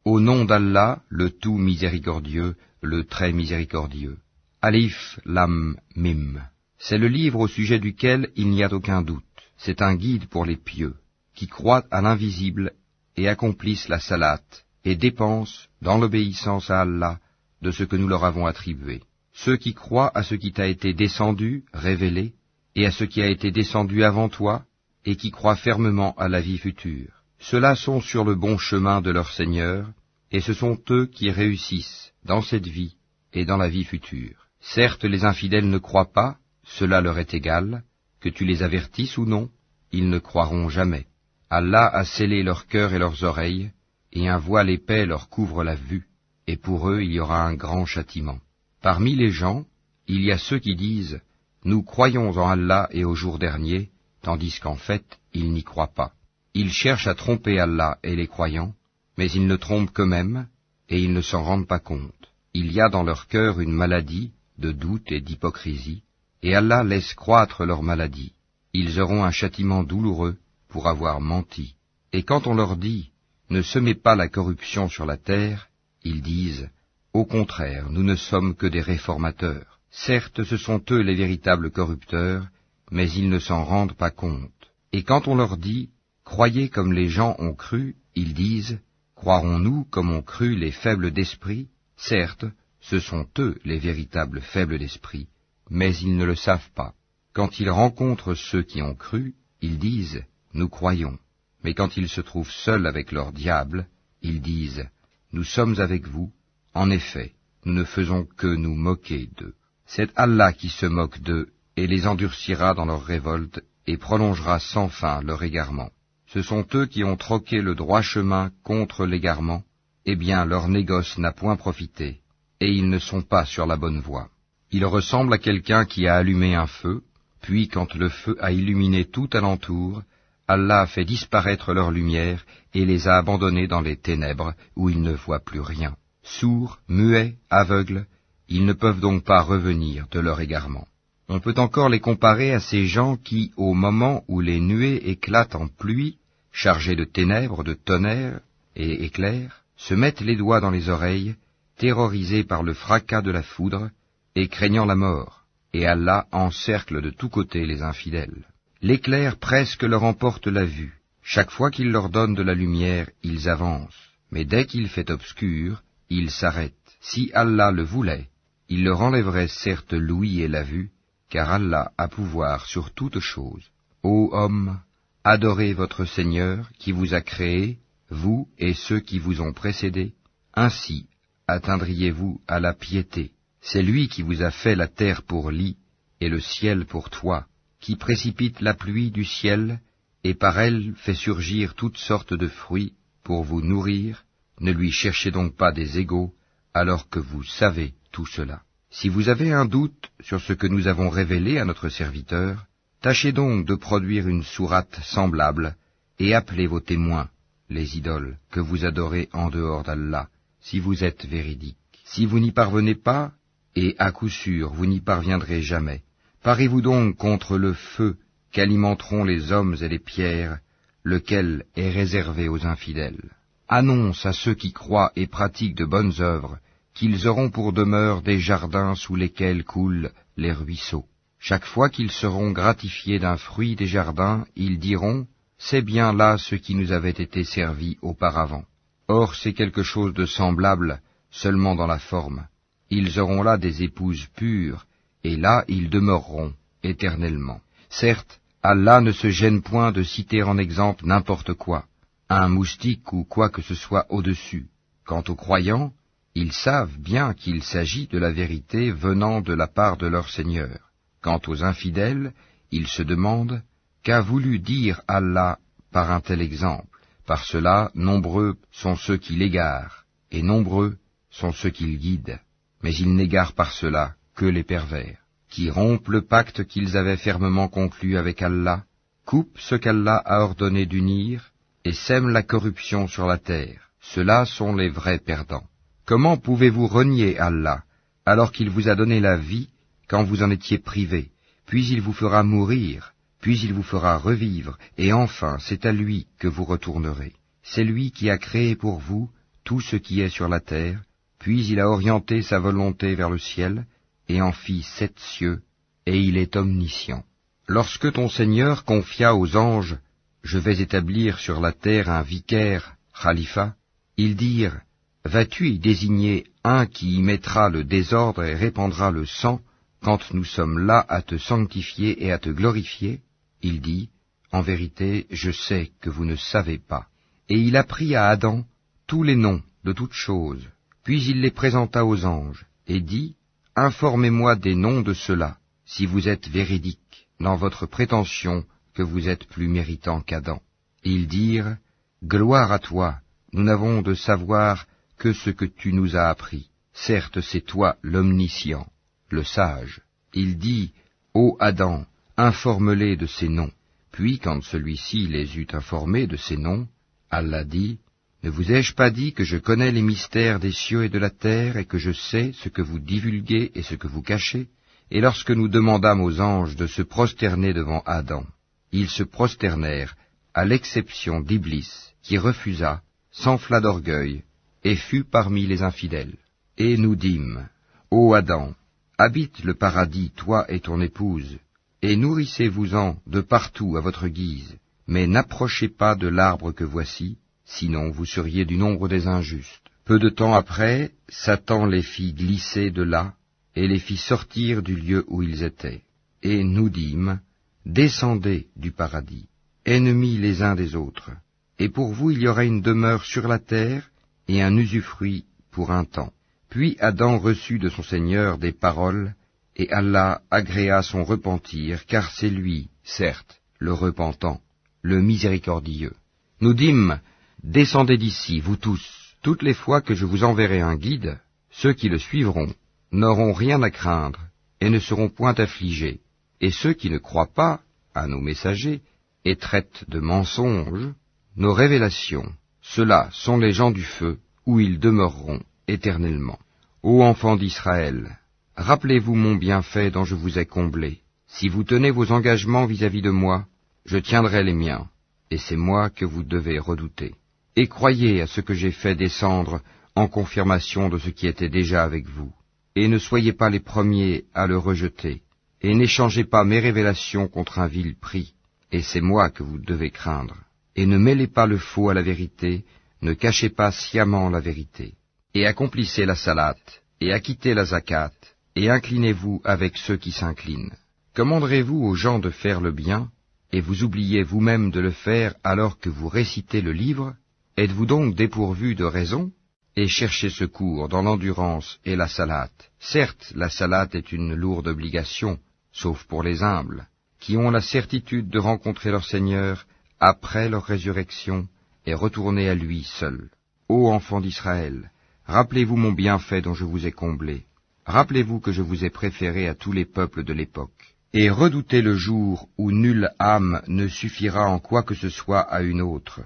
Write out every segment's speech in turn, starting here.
Au nom d'Allah, le tout miséricordieux, le très miséricordieux. Alif Lam Mim. C'est le livre au sujet duquel il n'y a aucun doute. C'est un guide pour les pieux, qui croient à l'invisible et accomplissent la salate, et dépensent, dans l'obéissance à Allah, de ce que nous leur avons attribué. Ceux qui croient à ce qui t'a été descendu, révélé, et à ce qui a été descendu avant toi, et qui croient fermement à la vie future. Ceux-là sont sur le bon chemin de leur Seigneur, et ce sont eux qui réussissent dans cette vie et dans la vie future. Certes, les infidèles ne croient pas, cela leur est égal, que tu les avertisses ou non, ils ne croiront jamais. Allah a scellé leur cœur et leurs oreilles, et un voile épais leur couvre la vue, et pour eux il y aura un grand châtiment. Parmi les gens, il y a ceux qui disent « Nous croyons en Allah et au jour dernier », tandis qu'en fait, ils n'y croient pas. Ils cherchent à tromper Allah et les croyants, mais ils ne trompent qu'eux-mêmes, et ils ne s'en rendent pas compte. Il y a dans leur cœur une maladie de doute et d'hypocrisie, et Allah laisse croître leur maladie. Ils auront un châtiment douloureux pour avoir menti. Et quand on leur dit « Ne semez pas la corruption sur la terre », ils disent « Au contraire, nous ne sommes que des réformateurs. Certes, ce sont eux les véritables corrupteurs, mais ils ne s'en rendent pas compte. Et quand on leur dit « Croyez comme les gens ont cru », ils disent « Croirons-nous comme ont cru les faibles d'esprit ?» Certes, ce sont eux les véritables faibles d'esprit, mais ils ne le savent pas. Quand ils rencontrent ceux qui ont cru, ils disent « Nous croyons ». Mais quand ils se trouvent seuls avec leur diable, ils disent « Nous sommes avec vous, en effet, nous ne faisons que nous moquer d'eux. » C'est Allah qui se moque d'eux et les endurcira dans leur révolte et prolongera sans fin leur égarement. Ce sont eux qui ont troqué le droit chemin contre l'égarement, eh bien leur négoce n'a point profité, et ils ne sont pas sur la bonne voie. Ils ressemblent à quelqu'un qui a allumé un feu, puis quand le feu a illuminé tout alentour, Allah a fait disparaître leur lumière et les a abandonnés dans les ténèbres où ils ne voient plus rien. Sourds, muets, aveugles, ils ne peuvent donc pas revenir de leur égarement. On peut encore les comparer à ces gens qui, au moment où les nuées éclatent en pluie, chargées de ténèbres, de tonnerre et éclairs, se mettent les doigts dans les oreilles, terrorisés par le fracas de la foudre et craignant la mort, et Allah encercle de tous côtés les infidèles. L'éclair presque leur emporte la vue. Chaque fois qu'il leur donne de la lumière, ils avancent, mais dès qu'il fait obscur, ils s'arrêtent. Si Allah le voulait, il leur enlèverait certes l'ouïe et la vue, car Allah a pouvoir sur toutes choses. Ô hommes, adorez votre Seigneur qui vous a créé, vous et ceux qui vous ont précédés, ainsi atteindriez-vous à la piété. C'est lui qui vous a fait la terre pour lit et le ciel pour toit, qui précipite la pluie du ciel et par elle fait surgir toutes sortes de fruits pour vous nourrir. Ne lui cherchez donc pas des égaux, alors que vous savez tout cela. Si vous avez un doute sur ce que nous avons révélé à notre serviteur, tâchez donc de produire une sourate semblable, et appelez vos témoins, les idoles, que vous adorez en dehors d'Allah, si vous êtes véridiques. Si vous n'y parvenez pas, et à coup sûr vous n'y parviendrez jamais, parez-vous donc contre le feu qu'alimenteront les hommes et les pierres, lequel est réservé aux infidèles. Annonce à ceux qui croient et pratiquent de bonnes œuvres, qu'ils auront pour demeure des jardins sous lesquels coulent les ruisseaux. Chaque fois qu'ils seront gratifiés d'un fruit des jardins, ils diront « C'est bien là ce qui nous avait été servi auparavant. » Or c'est quelque chose de semblable, seulement dans la forme. Ils auront là des épouses pures, et là ils demeureront éternellement. Certes, Allah ne se gêne point de citer en exemple n'importe quoi, un moustique ou quoi que ce soit au-dessus. Quant aux croyants, ils savent bien qu'il s'agit de la vérité venant de la part de leur Seigneur. Quant aux infidèles, ils se demandent qu'a voulu dire Allah par un tel exemple. Par cela, nombreux sont ceux qui l'égarent, et nombreux sont ceux qui le guident. Mais ils n'égarent par cela que les pervers, qui rompent le pacte qu'ils avaient fermement conclu avec Allah, coupent ce qu'Allah a ordonné d'unir, et sèment la corruption sur la terre. Ceux-là sont les vrais perdants. Comment pouvez-vous renier Allah, alors qu'il vous a donné la vie quand vous en étiez privés, puis il vous fera mourir, puis il vous fera revivre, et enfin c'est à lui que vous retournerez. C'est lui qui a créé pour vous tout ce qui est sur la terre, puis il a orienté sa volonté vers le ciel, et en fit 7 cieux, et il est omniscient. Lorsque ton Seigneur confia aux anges, « Je vais établir sur la terre un vicaire, khalifa », ils dirent, « Vas-tu y désigner un qui y mettra le désordre et répandra le sang, quand nous sommes là à te sanctifier et à te glorifier ?» Il dit, « En vérité, je sais que vous ne savez pas. » Et il apprit à Adam tous les noms de toutes choses. Puis il les présenta aux anges, et dit, « Informez-moi des noms de ceux-là, si vous êtes véridiques dans votre prétention que vous êtes plus méritant qu'Adam. » Ils dirent, « Gloire à toi, nous n'avons de savoir que ce que tu nous as appris. Certes, c'est toi l'omniscient, le sage. » Il dit, « Ô Adam, informe-les de ces noms. » Puis, quand celui-ci les eut informés de ces noms, Allah dit, « Ne vous ai-je pas dit que je connais les mystères des cieux et de la terre, et que je sais ce que vous divulguez et ce que vous cachez ?» Et lorsque nous demandâmes aux anges de se prosterner devant Adam, ils se prosternèrent, à l'exception d'Iblis, qui refusa, s'enfla d'orgueil, et fut parmi les infidèles. Et nous dîmes, « Ô Adam, habite le paradis, toi et ton épouse, et nourrissez-vous-en de partout à votre guise, mais n'approchez pas de l'arbre que voici, sinon vous seriez du nombre des injustes. » Peu de temps après, Satan les fit glisser de là, et les fit sortir du lieu où ils étaient. Et nous dîmes, « Descendez du paradis, ennemis les uns des autres, et pour vous il y aura une demeure sur la terre, et un usufruit pour un temps. » Puis Adam reçut de son Seigneur des paroles, et Allah agréa son repentir, car c'est lui, certes, le repentant, le miséricordieux. Nous dîmes, « Descendez d'ici, vous tous, toutes les fois que je vous enverrai un guide, ceux qui le suivront n'auront rien à craindre, et ne seront point affligés, et ceux qui ne croient pas à nos messagers, et traitent de mensonges nos révélations, ceux-là sont les gens du feu, où ils demeureront éternellement. Ô enfants d'Israël, rappelez-vous mon bienfait dont je vous ai comblé. Si vous tenez vos engagements vis-à-vis de moi, je tiendrai les miens, et c'est moi que vous devez redouter. Et croyez à ce que j'ai fait descendre en confirmation de ce qui était déjà avec vous. Et ne soyez pas les premiers à le rejeter, et n'échangez pas mes révélations contre un vil prix, et c'est moi que vous devez craindre. Et ne mêlez pas le faux à la vérité, ne cachez pas sciemment la vérité. Et accomplissez la salate, et acquittez la zakat, et inclinez-vous avec ceux qui s'inclinent. Commanderez-vous aux gens de faire le bien, et vous oubliez vous-même de le faire alors que vous récitez le livre? Êtes-vous donc dépourvu de raison? Et cherchez secours dans l'endurance et la salate. Certes, la salate est une lourde obligation, sauf pour les humbles, qui ont la certitude de rencontrer leur Seigneur après leur résurrection et retourner à lui seul. Ô enfants d'Israël, rappelez-vous mon bienfait dont je vous ai comblé. Rappelez-vous que je vous ai préféré à tous les peuples de l'époque. Et redoutez le jour où nulle âme ne suffira en quoi que ce soit à une autre,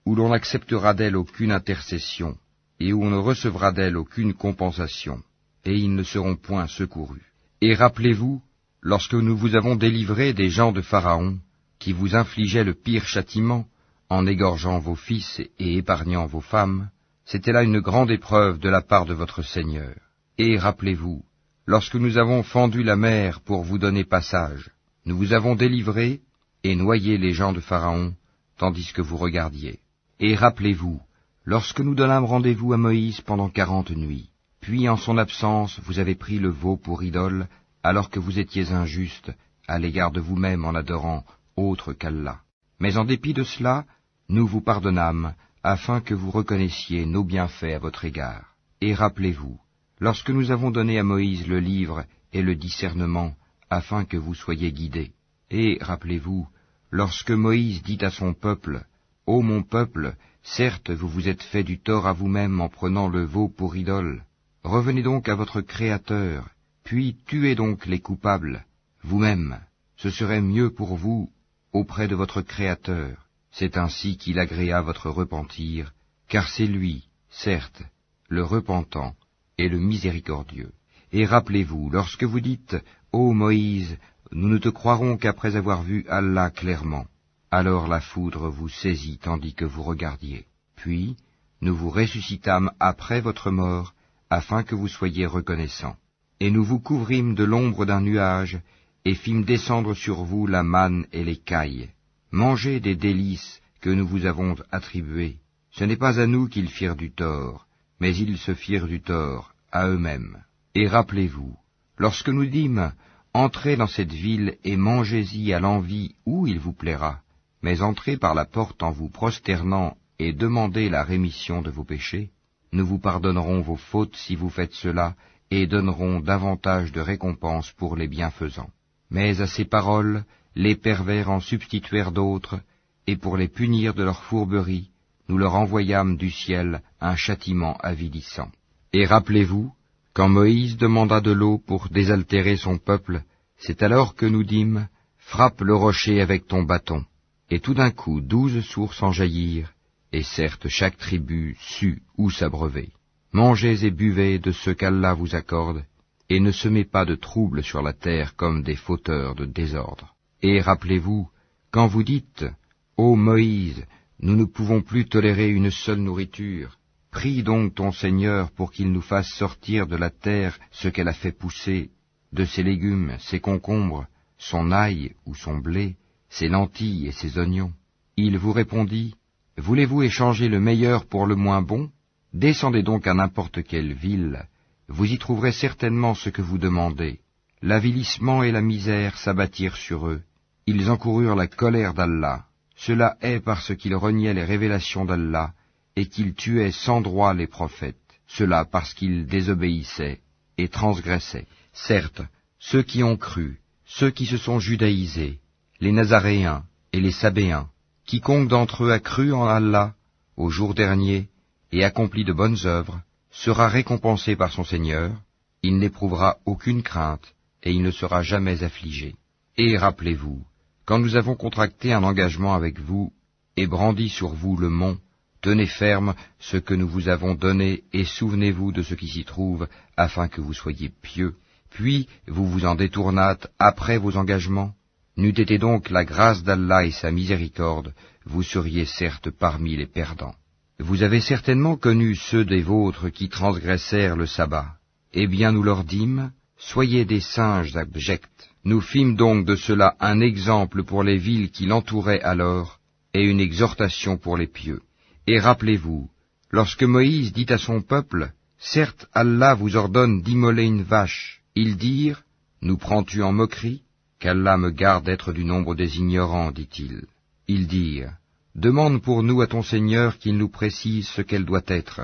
où l'on n'acceptera d'elle aucune intercession, et où on ne recevra d'elle aucune compensation, et ils ne seront point secourus. Et rappelez-vous, lorsque nous vous avons délivré des gens de Pharaon, qui vous infligeaient le pire châtiment, en égorgeant vos fils et épargnant vos femmes, c'était là une grande épreuve de la part de votre Seigneur. Et rappelez-vous, lorsque nous avons fendu la mer pour vous donner passage, nous vous avons délivré et noyé les gens de Pharaon, tandis que vous regardiez. Et rappelez-vous, lorsque nous donnâmes rendez-vous à Moïse pendant 40 nuits, puis en son absence vous avez pris le veau pour idole, alors que vous étiez injuste à l'égard de vous-même en adorant autre qu'Allah. Mais en dépit de cela, nous vous pardonnâmes, afin que vous reconnaissiez nos bienfaits à votre égard. Et rappelez-vous, lorsque nous avons donné à Moïse le livre et le discernement, afin que vous soyez guidés. Et rappelez-vous, lorsque Moïse dit à son peuple, « Ô mon peuple, certes vous vous êtes fait du tort à vous-même en prenant le veau pour idole. Revenez donc à votre Créateur, puis tuez donc les coupables, vous-même. Ce serait mieux pour vous auprès de votre Créateur. C'est ainsi qu'il agréa votre repentir, car c'est lui, certes, le repentant et le miséricordieux. Et rappelez-vous, lorsque vous dites, « Ô Moïse, nous ne te croirons qu'après avoir vu Allah clairement », alors la foudre vous saisit tandis que vous regardiez. Puis, nous vous ressuscitâmes après votre mort, afin que vous soyez reconnaissants. Et nous vous couvrîmes de l'ombre d'un nuage, et fîmes descendre sur vous la manne et l'écaille. Mangez des délices que nous vous avons attribuées. Ce n'est pas à nous qu'ils firent du tort, mais ils se firent du tort à eux-mêmes. Et rappelez-vous, lorsque nous dîmes, entrez dans cette ville et mangez-y à l'envi où il vous plaira, mais entrez par la porte en vous prosternant et demandez la rémission de vos péchés. Nous vous pardonnerons vos fautes si vous faites cela, et donnerons davantage de récompenses pour les bienfaisants. Mais à ces paroles, les pervers en substituèrent d'autres, et pour les punir de leur fourberie, nous leur envoyâmes du ciel un châtiment avilissant. Et rappelez-vous, quand Moïse demanda de l'eau pour désaltérer son peuple, c'est alors que nous dîmes, frappe le rocher avec ton bâton. Et tout d'un coup 12 sources en jaillirent, et certes chaque tribu sut où s'abreuver. Mangez et buvez de ce qu'Allah vous accorde, et ne semez pas de trouble sur la terre comme des fauteurs de désordre. Et rappelez-vous, quand vous dites, ô Moïse, nous ne pouvons plus tolérer une seule nourriture, prie donc ton Seigneur pour qu'il nous fasse sortir de la terre ce qu'elle a fait pousser, de ses légumes, ses concombres, son ail ou son blé, ses lentilles et ses oignons. Il vous répondit, voulez-vous échanger le meilleur pour le moins bon? Descendez donc à n'importe quelle ville, vous y trouverez certainement ce que vous demandez. L'avilissement et la misère s'abattirent sur eux. Ils encoururent la colère d'Allah. Cela est parce qu'ils reniaient les révélations d'Allah et qu'ils tuaient sans droit les prophètes. Cela parce qu'ils désobéissaient et transgressaient. Certes, ceux qui ont cru, ceux qui se sont judaïsés, les Nazaréens et les Sabéens, quiconque d'entre eux a cru en Allah au jour dernier et accompli de bonnes œuvres, sera récompensé par son Seigneur, il n'éprouvera aucune crainte et il ne sera jamais affligé. Et rappelez-vous, quand nous avons contracté un engagement avec vous et brandi sur vous le mont, tenez ferme ce que nous vous avons donné et souvenez-vous de ce qui s'y trouve afin que vous soyez pieux. Puis vous vous en détournâtes après vos engagements. N'eût été donc la grâce d'Allah et sa miséricorde, vous seriez certes parmi les perdants. Vous avez certainement connu ceux des vôtres qui transgressèrent le sabbat. Eh bien nous leur dîmes, soyez des singes abjects. Nous fîmes donc de cela un exemple pour les villes qui l'entouraient alors, et une exhortation pour les pieux. Et rappelez-vous, lorsque Moïse dit à son peuple, certes Allah vous ordonne d'immoler une vache, ils dirent, nous prends-tu en moquerie? Qu'Allah me garde d'être du nombre des ignorants, dit-il. Ils dirent, demande pour nous à ton Seigneur qu'il nous précise ce qu'elle doit être.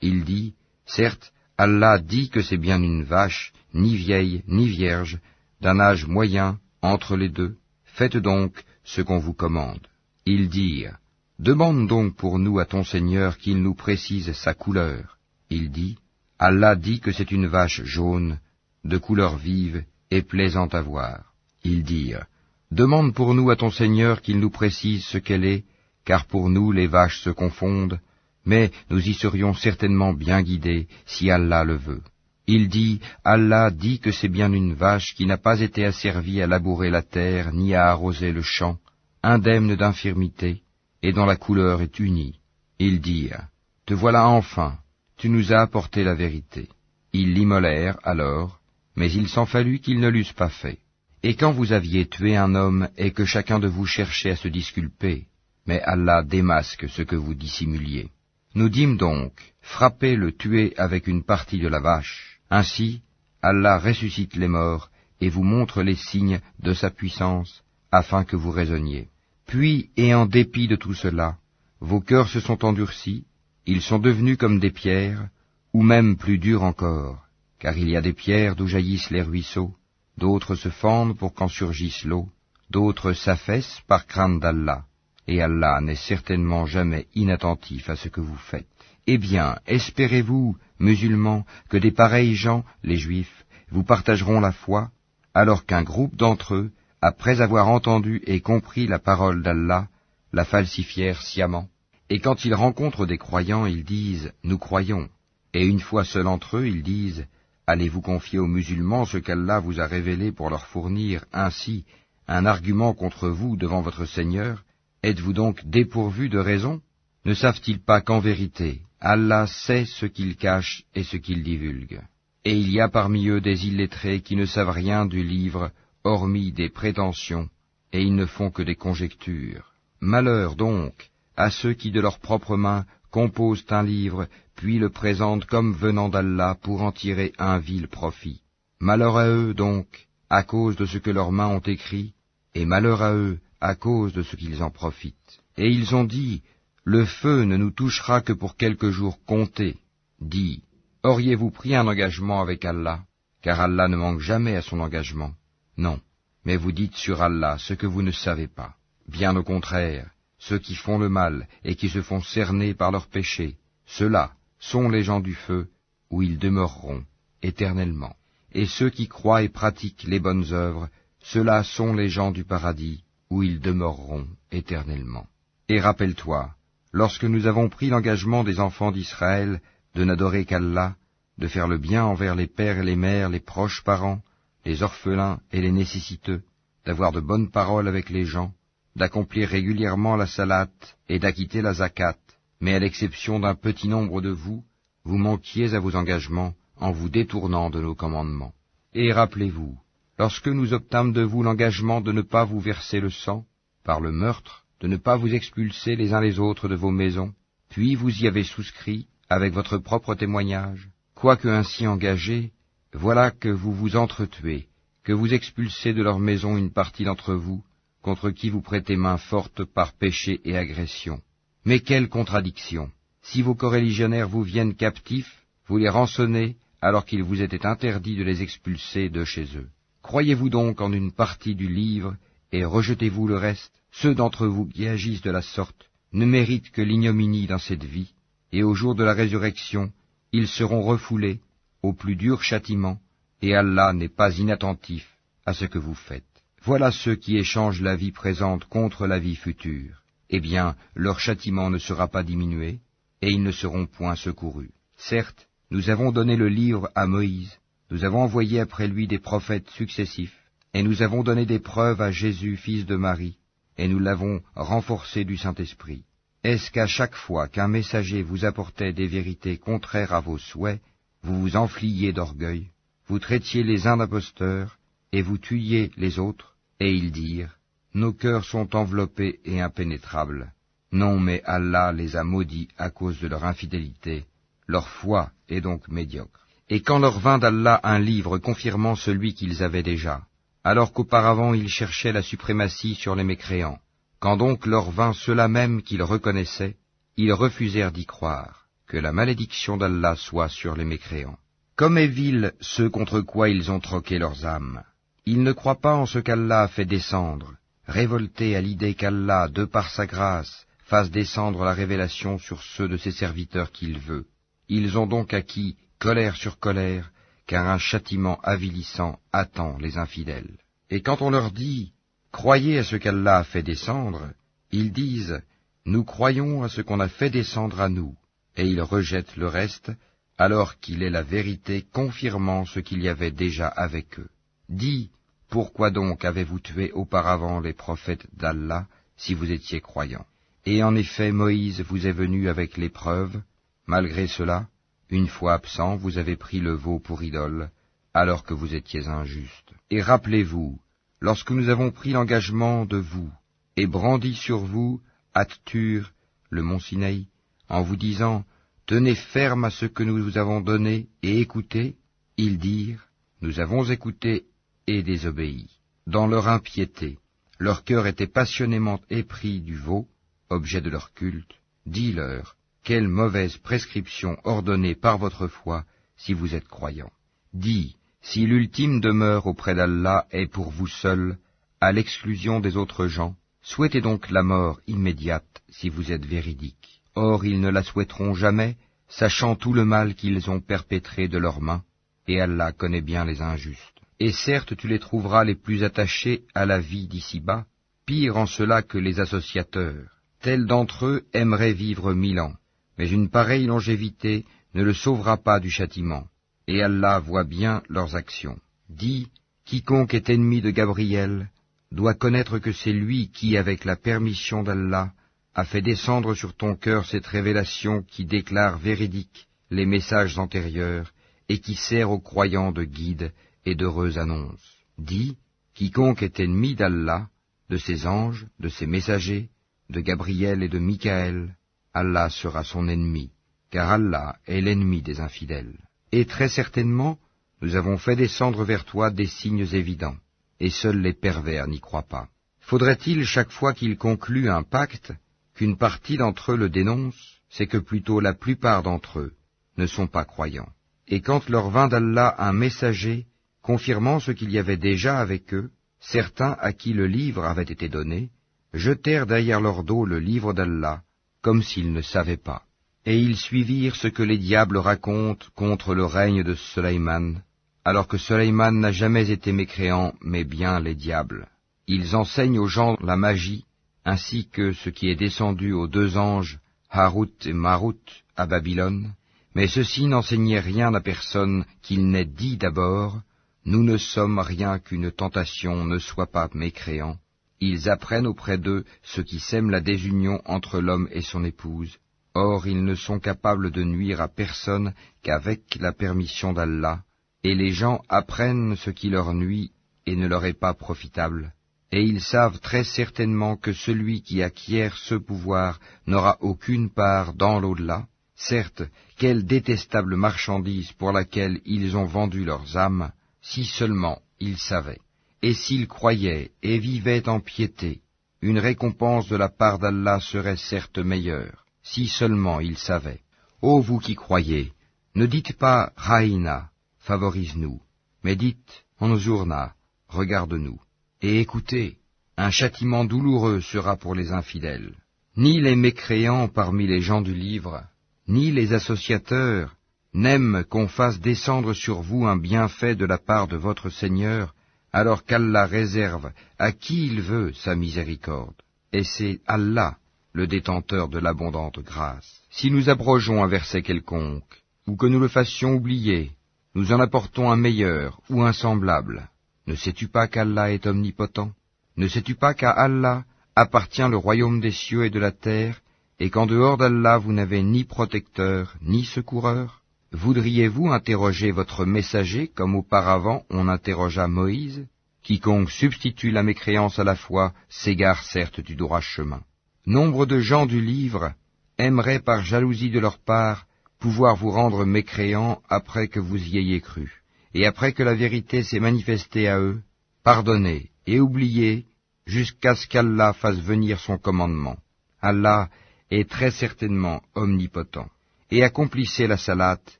Il dit, certes, Allah dit que c'est bien une vache, ni vieille, ni vierge, d'un âge moyen, entre les deux. Faites donc ce qu'on vous commande. Ils dirent, demande donc pour nous à ton Seigneur qu'il nous précise sa couleur. Il dit, Allah dit que c'est une vache jaune, de couleur vive et plaisante à voir. Ils dirent, demande pour nous à ton Seigneur qu'il nous précise ce qu'elle est, car pour nous les vaches se confondent, mais nous y serions certainement bien guidés si Allah le veut. Il dit, Allah dit que c'est bien une vache qui n'a pas été asservie à labourer la terre ni à arroser le champ, indemne d'infirmité, et dont la couleur est unie. Ils dirent, te voilà enfin, tu nous as apporté la vérité. Ils l'immolèrent alors, mais il s'en fallut qu'ils ne l'eussent pas fait. Et quand vous aviez tué un homme et que chacun de vous cherchait à se disculper, mais Allah démasque ce que vous dissimuliez. Nous dîmes donc, frappez le tuer avec une partie de la vache. Ainsi, Allah ressuscite les morts et vous montre les signes de sa puissance, afin que vous raisonniez. Puis, et en dépit de tout cela, vos cœurs se sont endurcis, ils sont devenus comme des pierres, ou même plus durs encore, car il y a des pierres d'où jaillissent les ruisseaux, d'autres se fendent pour qu'en surgisse l'eau, d'autres s'affaissent par crainte d'Allah, et Allah n'est certainement jamais inattentif à ce que vous faites. Eh bien, espérez-vous, musulmans, que des pareils gens, les Juifs, vous partageront la foi, alors qu'un groupe d'entre eux, après avoir entendu et compris la parole d'Allah, la falsifièrent sciemment. Et quand ils rencontrent des croyants, ils disent « Nous croyons ». Et une fois seuls entre eux, ils disent « Allez-vous confier aux musulmans ce qu'Allah vous a révélé pour leur fournir ainsi un argument contre vous devant votre Seigneur? Êtes-vous donc dépourvus de raison? Ne savent-ils pas qu'en vérité, Allah sait ce qu'ils cachent et ce qu'ils divulguent. Et il y a parmi eux des illettrés qui ne savent rien du livre, hormis des prétentions, et ils ne font que des conjectures. Malheur donc à ceux qui de leurs propres mains composent un livre, puis le présentent comme venant d'Allah pour en tirer un vil profit. Malheur à eux donc, à cause de ce que leurs mains ont écrit, et malheur à eux à cause de ce qu'ils en profitent. Et ils ont dit, le feu ne nous touchera que pour quelques jours comptés. Dis, auriez-vous pris un engagement avec Allah, car Allah ne manque jamais à son engagement? Non, mais vous dites sur Allah ce que vous ne savez pas. Bien au contraire, ceux qui font le mal et qui se font cerner par leurs péchés, ceux-là sont les gens du feu, où ils demeureront éternellement. Et ceux qui croient et pratiquent les bonnes œuvres, ceux-là sont les gens du paradis, où ils demeureront éternellement. Et rappelle-toi, lorsque nous avons pris l'engagement des enfants d'Israël de n'adorer qu'Allah, de faire le bien envers les pères et les mères, les proches parents, les orphelins et les nécessiteux, d'avoir de bonnes paroles avec les gens, d'accomplir régulièrement la salate et d'acquitter la zakat, mais à l'exception d'un petit nombre de vous, vous manquiez à vos engagements en vous détournant de nos commandements. Et rappelez-vous, lorsque nous obtîmes de vous l'engagement de ne pas vous verser le sang, par le meurtre, de ne pas vous expulser les uns les autres de vos maisons, puis vous y avez souscrit avec votre propre témoignage, quoique ainsi engagés, voilà que vous vous entretuez, que vous expulsez de leur maison une partie d'entre vous, contre qui vous prêtez main forte par péché et agression. Mais quelle contradiction! Si vos coreligionnaires vous viennent captifs, vous les rançonnez, alors qu'il vous était interdit de les expulser de chez eux. Croyez-vous donc en une partie du livre, et rejetez-vous le reste? Ceux d'entre vous qui agissent de la sorte ne méritent que l'ignominie dans cette vie, et au jour de la résurrection, ils seront refoulés au plus dur châtiment, et Allah n'est pas inattentif à ce que vous faites. Voilà ceux qui échangent la vie présente contre la vie future. Eh bien, leur châtiment ne sera pas diminué, et ils ne seront point secourus. Certes, nous avons donné le livre à Moïse, nous avons envoyé après lui des prophètes successifs, et nous avons donné des preuves à Jésus, fils de Marie, et nous l'avons renforcé du Saint-Esprit. Est-ce qu'à chaque fois qu'un messager vous apportait des vérités contraires à vos souhaits, vous vous enfliez d'orgueil, vous traitiez les uns d'imposteurs, et vous tuiez les autres, et ils dirent, nos cœurs sont enveloppés et impénétrables. Non, mais Allah les a maudits à cause de leur infidélité, leur foi est donc médiocre. Et quand leur vint d'Allah un livre confirmant celui qu'ils avaient déjà, alors qu'auparavant ils cherchaient la suprématie sur les mécréants, quand donc leur vint ceux-là même qu'ils reconnaissaient, ils refusèrent d'y croire, que la malédiction d'Allah soit sur les mécréants. Comme est vil ceux contre quoi ils ont troqué leurs âmes. Ils ne croient pas en ce qu'Allah a fait descendre, révoltés à l'idée qu'Allah, de par sa grâce, fasse descendre la révélation sur ceux de ses serviteurs qu'il veut. Ils ont donc acquis colère sur colère, car un châtiment avilissant attend les infidèles. Et quand on leur dit « Croyez à ce qu'Allah a fait descendre », ils disent « Nous croyons à ce qu'on a fait descendre à nous », et ils rejettent le reste, alors qu'il est la vérité confirmant ce qu'il y avait déjà avec eux. Dis, pourquoi donc avez-vous tué auparavant les prophètes d'Allah, si vous étiez croyants? Et en effet, Moïse vous est venu avec l'épreuve. Malgré cela, une fois absent, vous avez pris le veau pour idole, alors que vous étiez injuste. Et rappelez-vous, lorsque nous avons pris l'engagement de vous, et brandi sur vous, At-Tur, le mont Sinaï, en vous disant, tenez ferme à ce que nous vous avons donné, et écoutez, ils dirent, nous avons écouté et désobéi. Dans leur impiété, leur cœur était passionnément épris du veau, objet de leur culte. Dis-leur, quelle mauvaise prescription ordonnée par votre foi, si vous êtes croyants. Dis, si l'ultime demeure auprès d'Allah est pour vous seul, à l'exclusion des autres gens, souhaitez donc la mort immédiate, si vous êtes véridiques. Or ils ne la souhaiteront jamais, sachant tout le mal qu'ils ont perpétré de leurs mains, et Allah connaît bien les injustes. Et certes tu les trouveras les plus attachés à la vie d'ici-bas, pire en cela que les associateurs. Tels d'entre eux aimeraient vivre 1000 ans, mais une pareille longévité ne le sauvera pas du châtiment, et Allah voit bien leurs actions. Dis, quiconque est ennemi de Gabriel doit connaître que c'est lui qui, avec la permission d'Allah, a fait descendre sur ton cœur cette révélation qui déclare véridiques les messages antérieurs et qui sert aux croyants de guide et d'heureuse annonce. Dis, quiconque est ennemi d'Allah, de ses anges, de ses messagers, de Gabriel et de Michaël, Allah sera son ennemi, car Allah est l'ennemi des infidèles. Et très certainement, nous avons fait descendre vers toi des signes évidents, et seuls les pervers n'y croient pas. Faudrait-il chaque fois qu'ils concluent un pacte, qu'une partie d'entre eux le dénonce? C'est que plutôt la plupart d'entre eux ne sont pas croyants. Et quand leur vint d'Allah un messager, confirmant ce qu'il y avait déjà avec eux, certains à qui le livre avait été donné, jetèrent derrière leur dos le livre d'Allah, comme s'ils ne savaient pas. Et ils suivirent ce que les diables racontent contre le règne de Sulayman, alors que Sulayman n'a jamais été mécréant, mais bien les diables. Ils enseignent aux gens la magie, ainsi que ce qui est descendu aux deux anges, Harut et Marut, à Babylone, mais ceux-ci n'enseignaient rien à personne qu'il n'ait dit d'abord, « Nous ne sommes rien qu'une tentation, ne sois pas mécréant. » Ils apprennent auprès d'eux ce qui sème la désunion entre l'homme et son épouse. Or, ils ne sont capables de nuire à personne qu'avec la permission d'Allah, et les gens apprennent ce qui leur nuit et ne leur est pas profitable. Et ils savent très certainement que celui qui acquiert ce pouvoir n'aura aucune part dans l'au-delà. Certes, quelle détestable marchandise pour laquelle ils ont vendu leurs âmes, si seulement ils savaient. Et s'ils croyaient et vivaient en piété, une récompense de la part d'Allah serait certes meilleure, si seulement ils savaient. Ô vous qui croyez, ne dites pas « Raïna », favorise-nous, mais dites « Anzurna », regarde-nous. Et écoutez, un châtiment douloureux sera pour les infidèles. Ni les mécréants parmi les gens du livre, ni les associateurs n'aiment qu'on fasse descendre sur vous un bienfait de la part de votre Seigneur, alors qu'Allah réserve à qui il veut sa miséricorde. Et c'est Allah, le détenteur de l'abondante grâce. Si nous abrogeons un verset quelconque, ou que nous le fassions oublier, nous en apportons un meilleur ou un semblable. Ne sais-tu pas qu'Allah est omnipotent? Ne sais-tu pas qu'à Allah appartient le royaume des cieux et de la terre, et qu'en dehors d'Allah vous n'avez ni protecteur, ni secoureur? Voudriez-vous interroger votre messager comme auparavant on interrogea Moïse? Quiconque substitue la mécréance à la foi s'égare certes du droit chemin. Nombre de gens du livre aimeraient par jalousie de leur part pouvoir vous rendre mécréants après que vous y ayez cru, et après que la vérité s'est manifestée à eux, pardonnez et oubliez jusqu'à ce qu'Allah fasse venir son commandement. Allah est très certainement omnipotent. Et accomplissez la salate,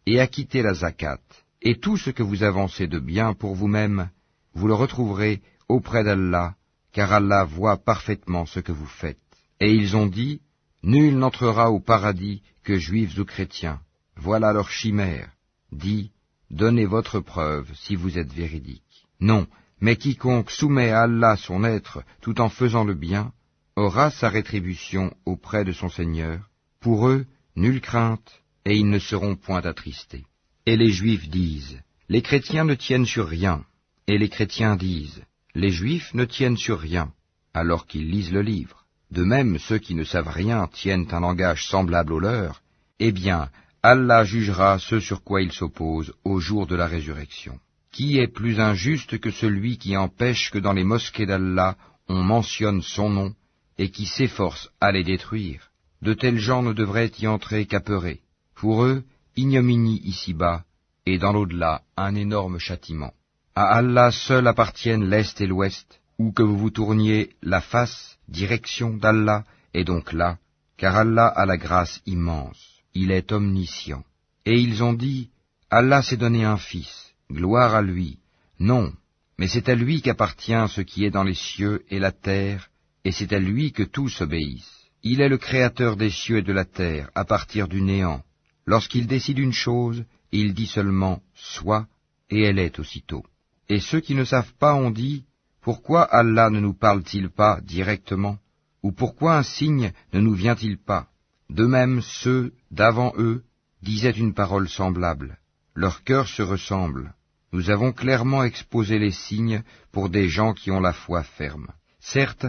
et acquittez la zakat, et tout ce que vous avancez de bien pour vous-même, vous le retrouverez auprès d'Allah, car Allah voit parfaitement ce que vous faites. Et ils ont dit, nul n'entrera au paradis que juifs ou chrétiens. Voilà leur chimère. Dis, donnez votre preuve si vous êtes véridique. Non, mais quiconque soumet à Allah son être tout en faisant le bien, aura sa rétribution auprès de son Seigneur. Pour eux, nulle crainte, et ils ne seront point attristés. Et les Juifs disent, les chrétiens ne tiennent sur rien. Et les chrétiens disent, les Juifs ne tiennent sur rien, alors qu'ils lisent le livre. De même, ceux qui ne savent rien tiennent un langage semblable au leur. Eh bien, Allah jugera ce sur quoi ils s'opposent au jour de la résurrection. Qui est plus injuste que celui qui empêche que dans les mosquées d'Allah on mentionne son nom, et qui s'efforce à les détruire? De tels gens ne devraient y entrer qu'apeurés. Pour eux, ignominie ici-bas, et dans l'au-delà, un énorme châtiment. À Allah seul appartiennent l'Est et l'Ouest, où que vous vous tourniez la face, direction d'Allah, est donc là, car Allah a la grâce immense, il est omniscient. Et ils ont dit, Allah s'est donné un fils, gloire à lui. Non, mais c'est à lui qu'appartient ce qui est dans les cieux et la terre, et c'est à lui que tous obéissent. Il est le créateur des cieux et de la terre, à partir du néant. Lorsqu'il décide une chose, il dit seulement « soit » et elle est aussitôt. Et ceux qui ne savent pas ont dit « Pourquoi Allah ne nous parle-t-il pas directement » ou « Pourquoi un signe ne nous vient-il pas » De même, ceux d'avant eux disaient une parole semblable. Leurs cœurs se ressemblent. Nous avons clairement exposé les signes pour des gens qui ont la foi ferme. Certes,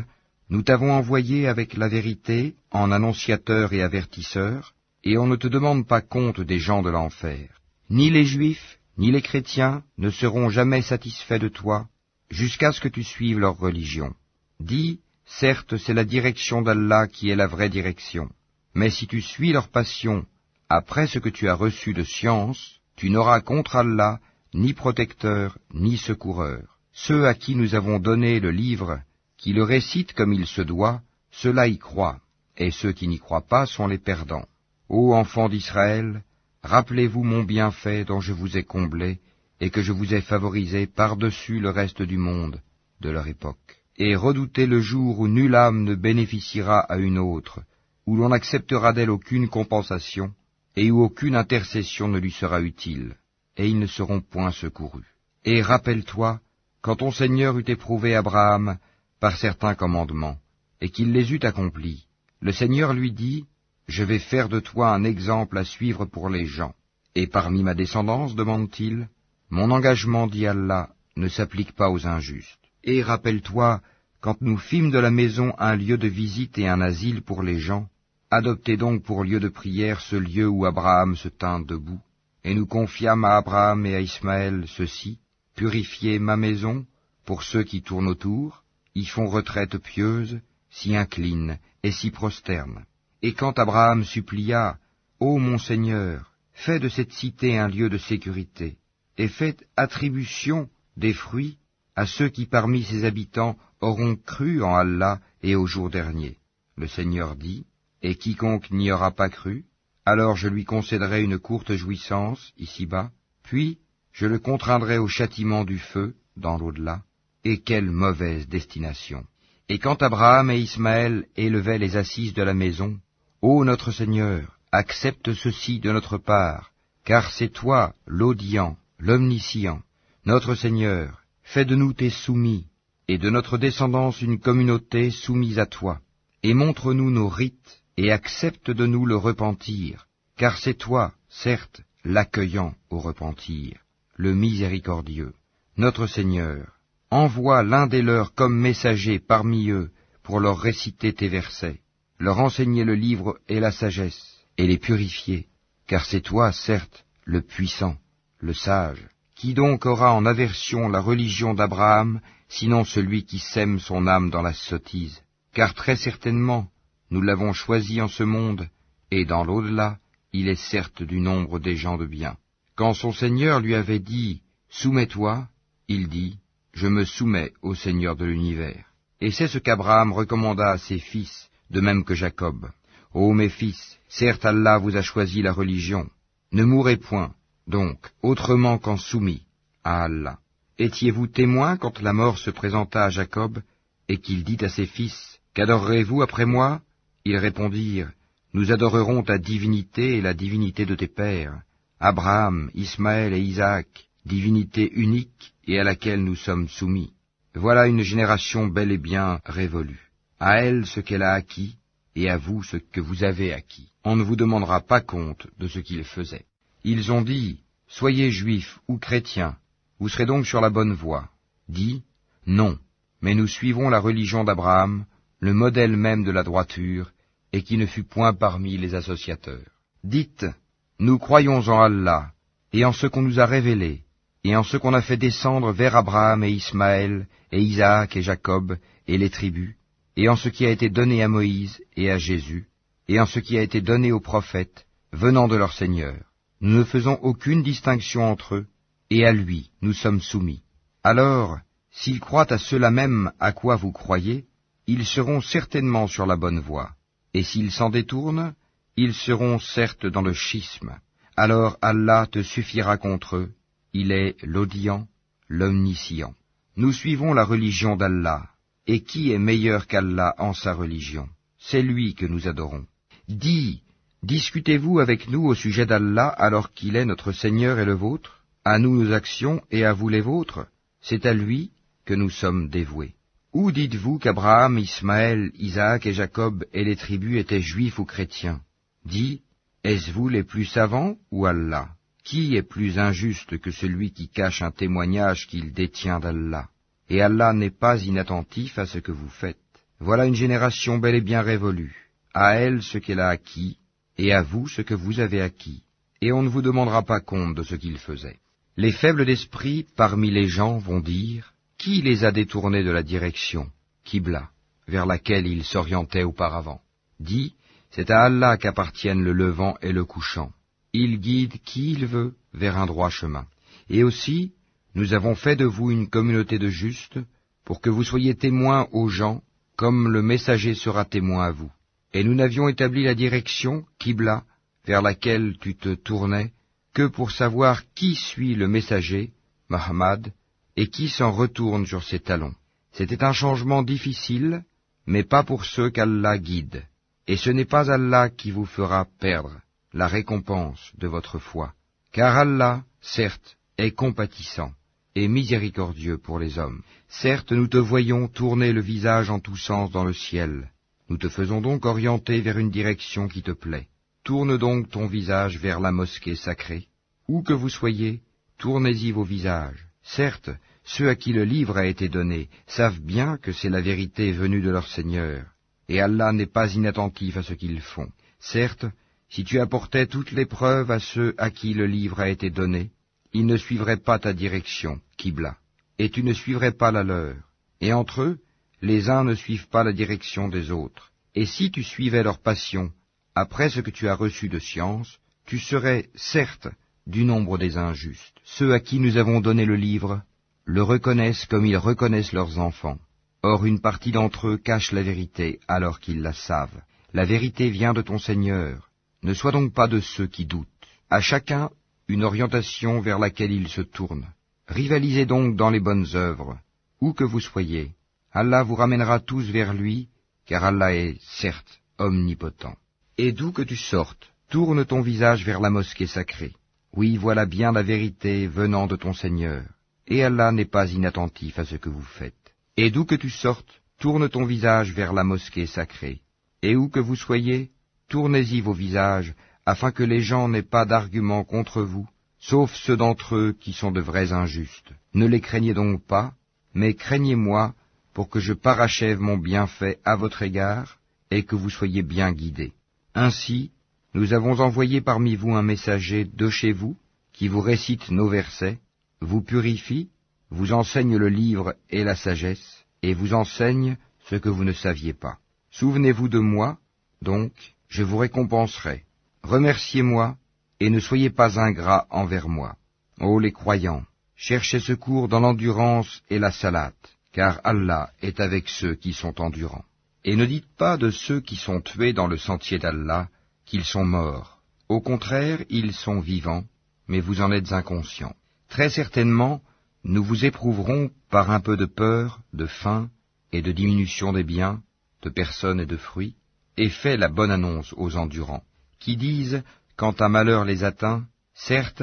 Nous t'avons envoyé avec la vérité en annonciateur et avertisseur, et on ne te demande pas compte des gens de l'enfer. Ni les Juifs, ni les chrétiens ne seront jamais satisfaits de toi, jusqu'à ce que tu suives leur religion. Dis, certes, c'est la direction d'Allah qui est la vraie direction, mais si tu suis leur passion, après ce que tu as reçu de science, tu n'auras contre Allah ni protecteur, ni secoureur. Ceux à qui nous avons donné le livre, qui le récitent comme il se doit, ceux-là y croient, et ceux qui n'y croient pas sont les perdants. Ô enfants d'Israël, rappelez-vous mon bienfait dont je vous ai comblé, et que je vous ai favorisé par-dessus le reste du monde de leur époque. Et redoutez le jour où nulle âme ne bénéficiera à une autre, où l'on n'acceptera d'elle aucune compensation, et où aucune intercession ne lui sera utile, et ils ne seront point secourus. Et rappelle-toi, quand ton Seigneur eut éprouvé Abraham par certains commandements, et qu'il les eut accomplis, le Seigneur lui dit, « Je vais faire de toi un exemple à suivre pour les gens. » Et parmi ma descendance, demande-t-il, mon engagement, dit Allah, ne s'applique pas aux injustes. Et rappelle-toi, quand nous fîmes de la maison un lieu de visite et un asile pour les gens, adoptez donc pour lieu de prière ce lieu où Abraham se tint debout. Et nous confiâmes à Abraham et à Ismaël ceci, purifiez ma maison, pour ceux qui tournent autour, y font retraite pieuse, s'y inclinent et s'y prosternent. Et quand Abraham supplia, ô mon Seigneur, fais de cette cité un lieu de sécurité, et faites attribution des fruits à ceux qui parmi ses habitants auront cru en Allah et au jour dernier. Le Seigneur dit, et quiconque n'y aura pas cru, alors je lui concéderai une courte jouissance ici-bas, puis je le contraindrai au châtiment du feu dans l'au-delà. Et quelle mauvaise destination! Et quand Abraham et Ismaël élevaient les assises de la maison, ô notre Seigneur, accepte ceci de notre part, car c'est toi, l'audient, l'omniscient, notre Seigneur, fais de nous tes soumis, et de notre descendance une communauté soumise à toi, et montre-nous nos rites, et accepte de nous le repentir, car c'est toi, certes, l'accueillant au repentir, le miséricordieux. Notre Seigneur, envoie l'un des leurs comme messager parmi eux pour leur réciter tes versets, leur enseigner le livre et la sagesse, et les purifier, car c'est toi, certes, le puissant, le sage. Qui donc aura en aversion la religion d'Abraham, sinon celui qui sème son âme dans la sottise? Car très certainement, nous l'avons choisi en ce monde, et dans l'au-delà, il est certes du nombre des gens de bien. Quand son Seigneur lui avait dit « Soumets-toi », il dit « Je me soumets au Seigneur de l'univers ». Et c'est ce qu'Abraham recommanda à ses fils, de même que Jacob. « Ô mes fils, certes Allah vous a choisi la religion. Ne mourrez point, donc, autrement qu'en soumis à Allah. Étiez-vous témoins quand la mort se présenta à Jacob, et qu'il dit à ses fils, « Qu'adorerez-vous après moi ?» Ils répondirent, « Nous adorerons ta divinité et la divinité de tes pères, Abraham, Ismaël et Isaac, divinité unique et à laquelle nous sommes soumis. Voilà une génération bel et bien révolue. À elle ce qu'elle a acquis, et à vous ce que vous avez acquis. On ne vous demandera pas compte de ce qu'ils faisaient. » Ils ont dit, « Soyez juifs ou chrétiens, vous serez donc sur la bonne voie. » Dis, « Non, mais nous suivrons la religion d'Abraham, le modèle même de la droiture, et qui ne fut point parmi les associateurs. » Dites, « Nous croyons en Allah, et en ce qu'on nous a révélé, et en ce qu'on a fait descendre vers Abraham et Ismaël, et Isaac et Jacob, et les tribus, et en ce qui a été donné à Moïse et à Jésus, et en ce qui a été donné aux prophètes, venant de leur Seigneur. Nous ne faisons aucune distinction entre eux, et à lui nous sommes soumis. Alors, s'ils croient à cela même à quoi vous croyez, ils seront certainement sur la bonne voie, et s'ils s'en détournent, ils seront certes dans le schisme. Alors Allah te suffira contre eux, il est l'audient, l'omniscient. Nous suivons la religion d'Allah, et qui est meilleur qu'Allah en sa religion? C'est lui que nous adorons. Dis, discutez-vous avec nous au sujet d'Allah alors qu'il est notre Seigneur et le vôtre? À nous nos actions et à vous les vôtres? C'est à lui que nous sommes dévoués. Ou dites-vous qu'Abraham, Ismaël, Isaac et Jacob et les tribus étaient juifs ou chrétiens? Dis, est-ce vous les plus savants ou Allah? Qui est plus injuste que celui qui cache un témoignage qu'il détient d'Allah? Et Allah n'est pas inattentif à ce que vous faites. Voilà une génération bel et bien révolue. À elle ce qu'elle a acquis, et à vous ce que vous avez acquis. Et on ne vous demandera pas compte de ce qu'ils faisaient. Les faibles d'esprit parmi les gens vont dire, qui les a détournés de la direction, Qibla, vers laquelle ils s'orientaient auparavant? Dis, c'est à Allah qu'appartiennent le levant et le couchant. Il guide qui il veut vers un droit chemin. Et aussi, nous avons fait de vous une communauté de justes, pour que vous soyez témoins aux gens, comme le messager sera témoin à vous. Et nous n'avions établi la direction, Qibla, vers laquelle tu te tournais, que pour savoir qui suit le messager, Muhammad, et qui s'en retourne sur ses talons. C'était un changement difficile, mais pas pour ceux qu'Allah guide. Et ce n'est pas Allah qui vous fera perdre la récompense de votre foi, car Allah, certes, est compatissant et miséricordieux pour les hommes. Certes, nous te voyons tourner le visage en tous sens dans le ciel. Nous te faisons donc orienter vers une direction qui te plaît. Tourne donc ton visage vers la mosquée sacrée. Où que vous soyez, tournez-y vos visages. Certes, ceux à qui le livre a été donné savent bien que c'est la vérité venue de leur Seigneur, et Allah n'est pas inattentif à ce qu'ils font. Certes, si tu apportais toutes les preuves à ceux à qui le livre a été donné, ils ne suivraient pas ta direction, Qibla, et tu ne suivrais pas la leur. Et entre eux, les uns ne suivent pas la direction des autres. Et si tu suivais leur passion, après ce que tu as reçu de science, tu serais, certes, du nombre des injustes. Ceux à qui nous avons donné le livre le reconnaissent comme ils reconnaissent leurs enfants. Or une partie d'entre eux cache la vérité alors qu'ils la savent. La vérité vient de ton Seigneur. Ne sois donc pas de ceux qui doutent. À chacun une orientation vers laquelle il se tourne. Rivalisez donc dans les bonnes œuvres, où que vous soyez. Allah vous ramènera tous vers lui, car Allah est, certes, omnipotent. Et d'où que tu sortes, tourne ton visage vers la mosquée sacrée. Oui, voilà bien la vérité venant de ton Seigneur, et Allah n'est pas inattentif à ce que vous faites. Et d'où que tu sortes, tourne ton visage vers la mosquée sacrée. Et où que vous soyez, tournez-y vos visages, afin que les gens n'aient pas d'arguments contre vous, sauf ceux d'entre eux qui sont de vrais injustes. Ne les craignez donc pas, mais craignez-moi, pour que je parachève mon bienfait à votre égard, et que vous soyez bien guidés. Ainsi, nous avons envoyé parmi vous un messager de chez vous, qui vous récite nos versets, vous purifie, vous enseigne le livre et la sagesse, et vous enseigne ce que vous ne saviez pas. Souvenez-vous de moi, donc, je vous récompenserai. Remerciez-moi, et ne soyez pas ingrats envers moi. Ô les croyants, cherchez secours dans l'endurance et la salate, car Allah est avec ceux qui sont endurants. Et ne dites pas de ceux qui sont tués dans le sentier d'Allah qu'ils sont morts. Au contraire, ils sont vivants, mais vous en êtes inconscients. Très certainement, nous vous éprouverons par un peu de peur, de faim et de diminution des biens, de personnes et de fruits, et fais la bonne annonce aux endurants, qui disent, quand un malheur les atteint, certes,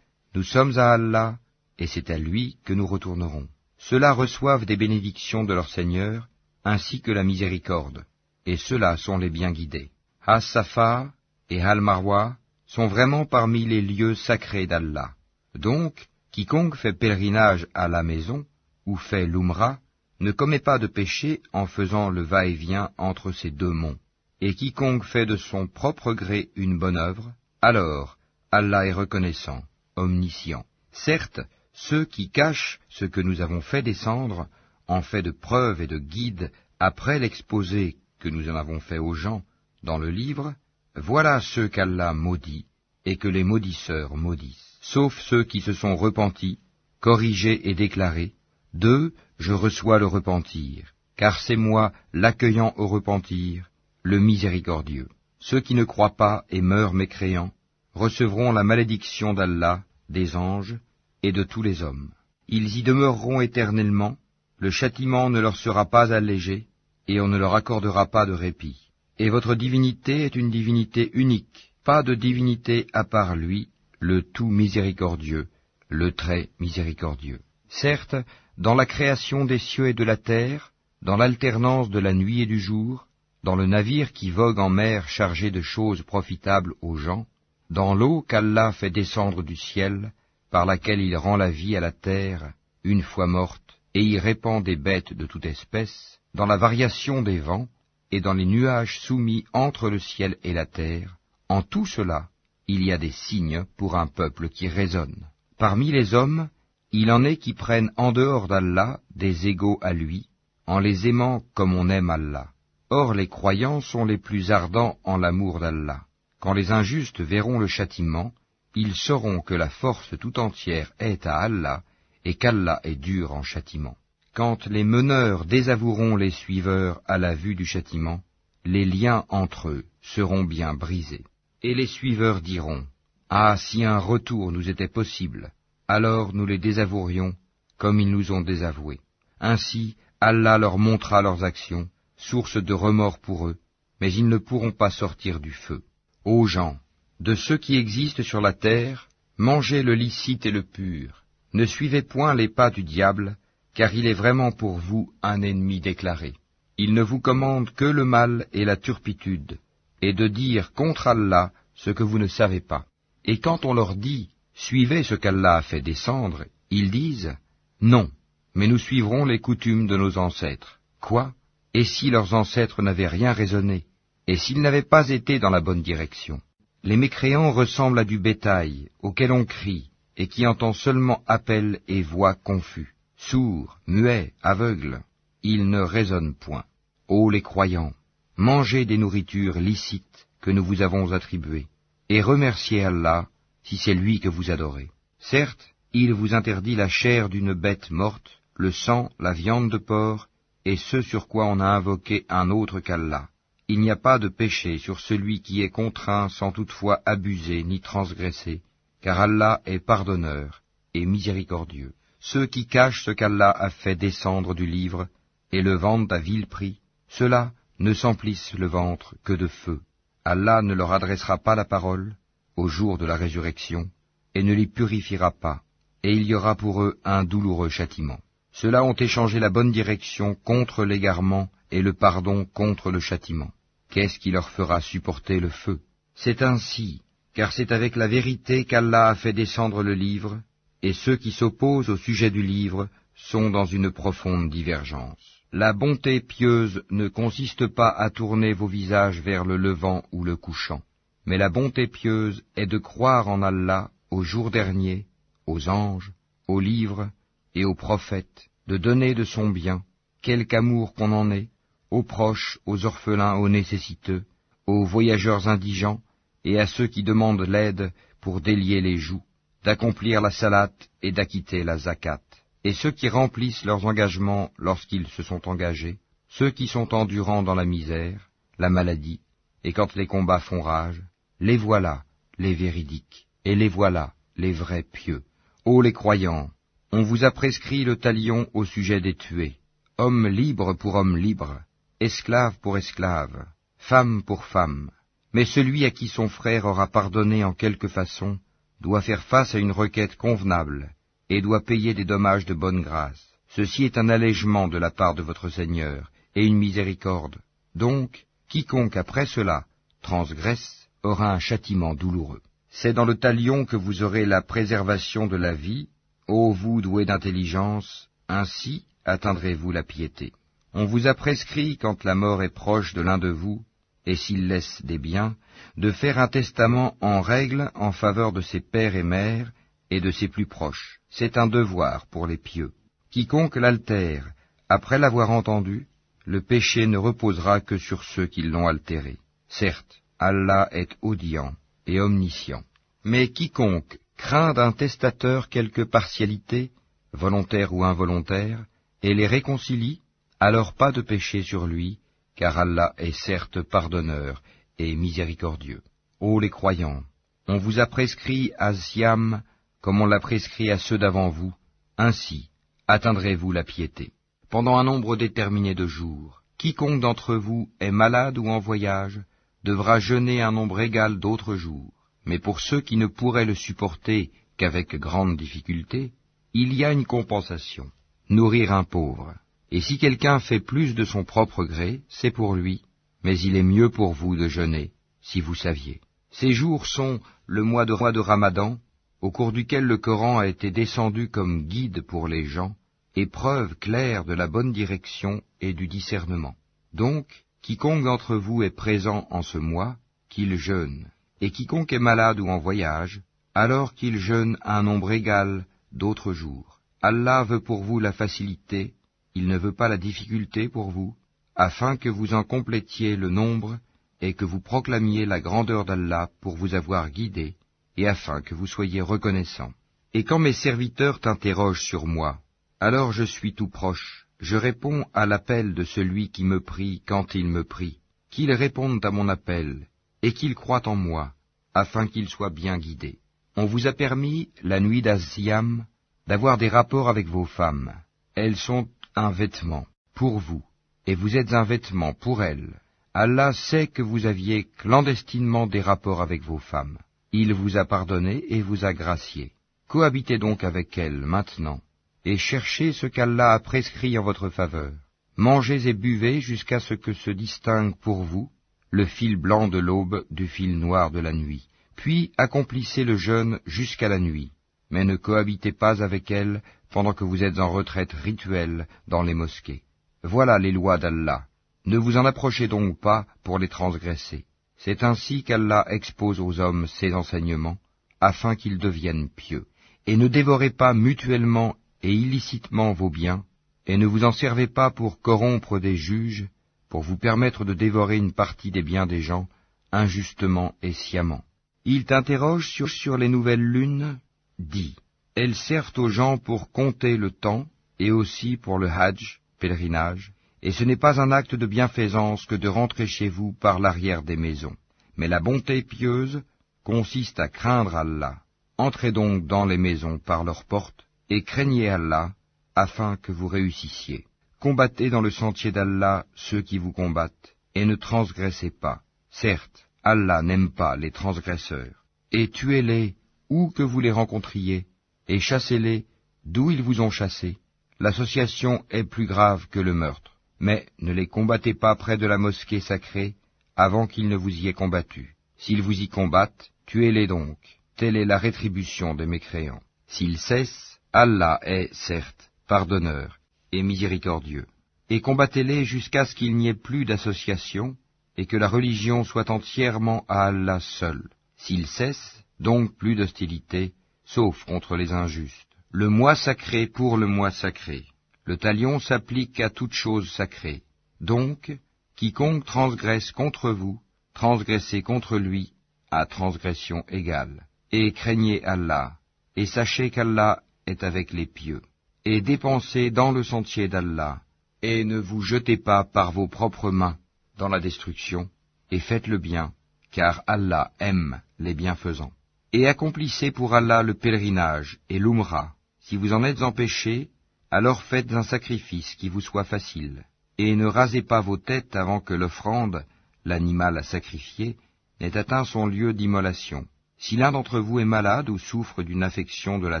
nous sommes à Allah, et c'est à lui que nous retournerons. Ceux-là reçoivent des bénédictions de leur Seigneur, ainsi que la miséricorde, et ceux-là sont les bien guidés. As-Safa et Al-Marwa sont vraiment parmi les lieux sacrés d'Allah. Donc, quiconque fait pèlerinage à la maison, ou fait l'Umra, ne commet pas de péché en faisant le va-et-vient entre ces deux monts. Et quiconque fait de son propre gré une bonne œuvre, alors Allah est reconnaissant, omniscient. Certes, ceux qui cachent ce que nous avons fait descendre, en fait de preuve et de guide, après l'exposé que nous en avons fait aux gens dans le livre, voilà ceux qu'Allah maudit, et que les maudisseurs maudissent. Sauf ceux qui se sont repentis, corrigés et déclarés, d'eux je reçois le repentir, car c'est moi l'accueillant au repentir, le miséricordieux. Ceux qui ne croient pas et meurent mécréants recevront la malédiction d'Allah, des anges et de tous les hommes. Ils y demeureront éternellement, le châtiment ne leur sera pas allégé, et on ne leur accordera pas de répit. Et votre divinité est une divinité unique, pas de divinité à part lui, le tout miséricordieux, le très miséricordieux. Certes, dans la création des cieux et de la terre, dans l'alternance de la nuit et du jour, dans le navire qui vogue en mer chargé de choses profitables aux gens, dans l'eau qu'Allah fait descendre du ciel, par laquelle il rend la vie à la terre, une fois morte, et y répand des bêtes de toute espèce, dans la variation des vents, et dans les nuages soumis entre le ciel et la terre, en tout cela, il y a des signes pour un peuple qui raisonne. Parmi les hommes, il en est qui prennent en dehors d'Allah des égaux à lui, en les aimant comme on aime Allah. Or les croyants sont les plus ardents en l'amour d'Allah. Quand les injustes verront le châtiment, ils sauront que la force tout entière est à Allah, et qu'Allah est dur en châtiment. Quand les meneurs désavoueront les suiveurs à la vue du châtiment, les liens entre eux seront bien brisés. Et les suiveurs diront, « Ah, si un retour nous était possible, alors nous les désavouerions comme ils nous ont désavoués. » Ainsi, Allah leur montrera leurs actions, source de remords pour eux, mais ils ne pourront pas sortir du feu. Ô gens, de ceux qui existent sur la terre, mangez le licite et le pur. Ne suivez point les pas du diable, car il est vraiment pour vous un ennemi déclaré. Il ne vous commande que le mal et la turpitude, et de dire contre Allah ce que vous ne savez pas. Et quand on leur dit « Suivez ce qu'Allah a fait descendre », ils disent « Non, mais nous suivrons les coutumes de nos ancêtres. » Quoi? Et si leurs ancêtres n'avaient rien raisonné, et s'ils n'avaient pas été dans la bonne direction? Les mécréants ressemblent à du bétail, auquel on crie, et qui entend seulement appel et voix confus. Sourds, muets, aveugles, ils ne raisonnent point. Ô les croyants, mangez des nourritures licites que nous vous avons attribuées, et remerciez Allah si c'est lui que vous adorez. Certes, il vous interdit la chair d'une bête morte, le sang, la viande de porc, et ce sur quoi on a invoqué un autre qu'Allah. Il n'y a pas de péché sur celui qui est contraint sans toutefois abuser ni transgresser, car Allah est pardonneur et miséricordieux. Ceux qui cachent ce qu'Allah a fait descendre du livre et le vendent à vil prix, ceux-là ne s'emplissent le ventre que de feu. Allah ne leur adressera pas la parole au jour de la résurrection et ne les purifiera pas, et il y aura pour eux un douloureux châtiment. Ceux-là ont échangé la bonne direction contre l'égarement et le pardon contre le châtiment. Qu'est-ce qui leur fera supporter le feu? C'est ainsi, car c'est avec la vérité qu'Allah a fait descendre le livre, et ceux qui s'opposent au sujet du livre sont dans une profonde divergence. La bonté pieuse ne consiste pas à tourner vos visages vers le levant ou le couchant, mais la bonté pieuse est de croire en Allah, au jour dernier, aux anges, aux livres et aux prophètes, de donner de son bien, quelque amour qu'on en ait, aux proches, aux orphelins, aux nécessiteux, aux voyageurs indigents et à ceux qui demandent l'aide pour délier les joues, d'accomplir la salate et d'acquitter la zakat. Et ceux qui remplissent leurs engagements lorsqu'ils se sont engagés, ceux qui sont endurants dans la misère, la maladie, et quand les combats font rage, les voilà, les véridiques, et les voilà, les vrais pieux. Ô les croyants, on vous a prescrit le talion au sujet des tués, homme libre pour homme libre, esclave pour esclave, femme pour femme. Mais celui à qui son frère aura pardonné en quelque façon doit faire face à une requête convenable, et doit payer des dommages de bonne grâce. Ceci est un allègement de la part de votre Seigneur, et une miséricorde. Donc, quiconque après cela transgresse aura un châtiment douloureux. C'est dans le talion que vous aurez la préservation de la vie, ô vous doués d'intelligence, ainsi atteindrez-vous la piété. On vous a prescrit, quand la mort est proche de l'un de vous, et s'il laisse des biens, de faire un testament en règle en faveur de ses pères et mères, et de ses plus proches. C'est un devoir pour les pieux. Quiconque l'altère, après l'avoir entendu, le péché ne reposera que sur ceux qui l'ont altéré. Certes, Allah est audient et omniscient. Mais quiconque craint d'un testateur quelque partialité, volontaire ou involontaire, et les réconcilie, alors pas de péché sur lui, car Allah est certes pardonneur et miséricordieux. Ô les croyants, on vous a prescrit à Siam, comme on l'a prescrit à ceux d'avant vous, ainsi atteindrez-vous la piété. Pendant un nombre déterminé de jours, quiconque d'entre vous est malade ou en voyage, devra jeûner un nombre égal d'autres jours. Mais pour ceux qui ne pourraient le supporter qu'avec grande difficulté, il y a une compensation, nourrir un pauvre. Et si quelqu'un fait plus de son propre gré, c'est pour lui, mais il est mieux pour vous de jeûner, si vous saviez. Ces jours sont le mois de Ramadan, au cours duquel le Coran a été descendu comme guide pour les gens, et preuve claire de la bonne direction et du discernement. Donc, quiconque d'entre vous est présent en ce mois, qu'il jeûne, et quiconque est malade ou en voyage, alors qu'il jeûne un nombre égal d'autres jours. Allah veut pour vous la facilité, il ne veut pas la difficulté pour vous, afin que vous en complétiez le nombre et que vous proclamiez la grandeur d'Allah pour vous avoir guidé, et afin que vous soyez reconnaissants. Et quand mes serviteurs t'interrogent sur moi, alors je suis tout proche, je réponds à l'appel de celui qui me prie quand il me prie, qu'ils répondent à mon appel, et qu'ils croient en moi, afin qu'ils soient bien guidés. On vous a permis, la nuit d'Az-Siyam, d'avoir des rapports avec vos femmes. Elles sont un vêtement pour vous, et vous êtes un vêtement pour elles. Allah sait que vous aviez clandestinement des rapports avec vos femmes. Il vous a pardonné et vous a gracié. Cohabitez donc avec elles maintenant, et cherchez ce qu'Allah a prescrit en votre faveur. Mangez et buvez jusqu'à ce que se distingue pour vous le fil blanc de l'aube du fil noir de la nuit. Puis accomplissez le jeûne jusqu'à la nuit, mais ne cohabitez pas avec elles pendant que vous êtes en retraite rituelle dans les mosquées. Voilà les lois d'Allah. Ne vous en approchez donc pas pour les transgresser. C'est ainsi qu'Allah expose aux hommes ses enseignements, afin qu'ils deviennent pieux. Et ne dévorez pas mutuellement et illicitement vos biens, et ne vous en servez pas pour corrompre des juges, pour vous permettre de dévorer une partie des biens des gens, injustement et sciemment. Ils t'interrogent sur les nouvelles lunes. Dis, elles servent aux gens pour compter le temps, et aussi pour le hajj, pèlerinage, et ce n'est pas un acte de bienfaisance que de rentrer chez vous par l'arrière des maisons. Mais la bonté pieuse consiste à craindre Allah. Entrez donc dans les maisons par leurs portes, et craignez Allah, afin que vous réussissiez. Combattez dans le sentier d'Allah ceux qui vous combattent, et ne transgressez pas. Certes, Allah n'aime pas les transgresseurs. Et tuez-les où que vous les rencontriez, et chassez-les d'où ils vous ont chassés. L'association est plus grave que le meurtre. Mais ne les combattez pas près de la mosquée sacrée avant qu'ils ne vous y aient combattu. S'ils vous y combattent, tuez-les donc. Telle est la rétribution des mécréants. S'ils cessent, Allah est, certes, pardonneur et miséricordieux. Et combattez-les jusqu'à ce qu'il n'y ait plus d'association et que la religion soit entièrement à Allah seul. S'ils cessent, donc plus d'hostilité, sauf contre les injustes. Le mois sacré pour le mois sacré. Le talion s'applique à toute chose sacrée. Donc, quiconque transgresse contre vous, transgressez contre lui à transgression égale. Et craignez Allah, et sachez qu'Allah est avec les pieux. Et dépensez dans le sentier d'Allah, et ne vous jetez pas par vos propres mains dans la destruction, et faites le bien, car Allah aime les bienfaisants. Et accomplissez pour Allah le pèlerinage et l'umra. Si vous en êtes empêchés, alors faites un sacrifice qui vous soit facile, et ne rasez pas vos têtes avant que l'offrande, l'animal à sacrifier, n'ait atteint son lieu d'immolation. Si l'un d'entre vous est malade ou souffre d'une affection de la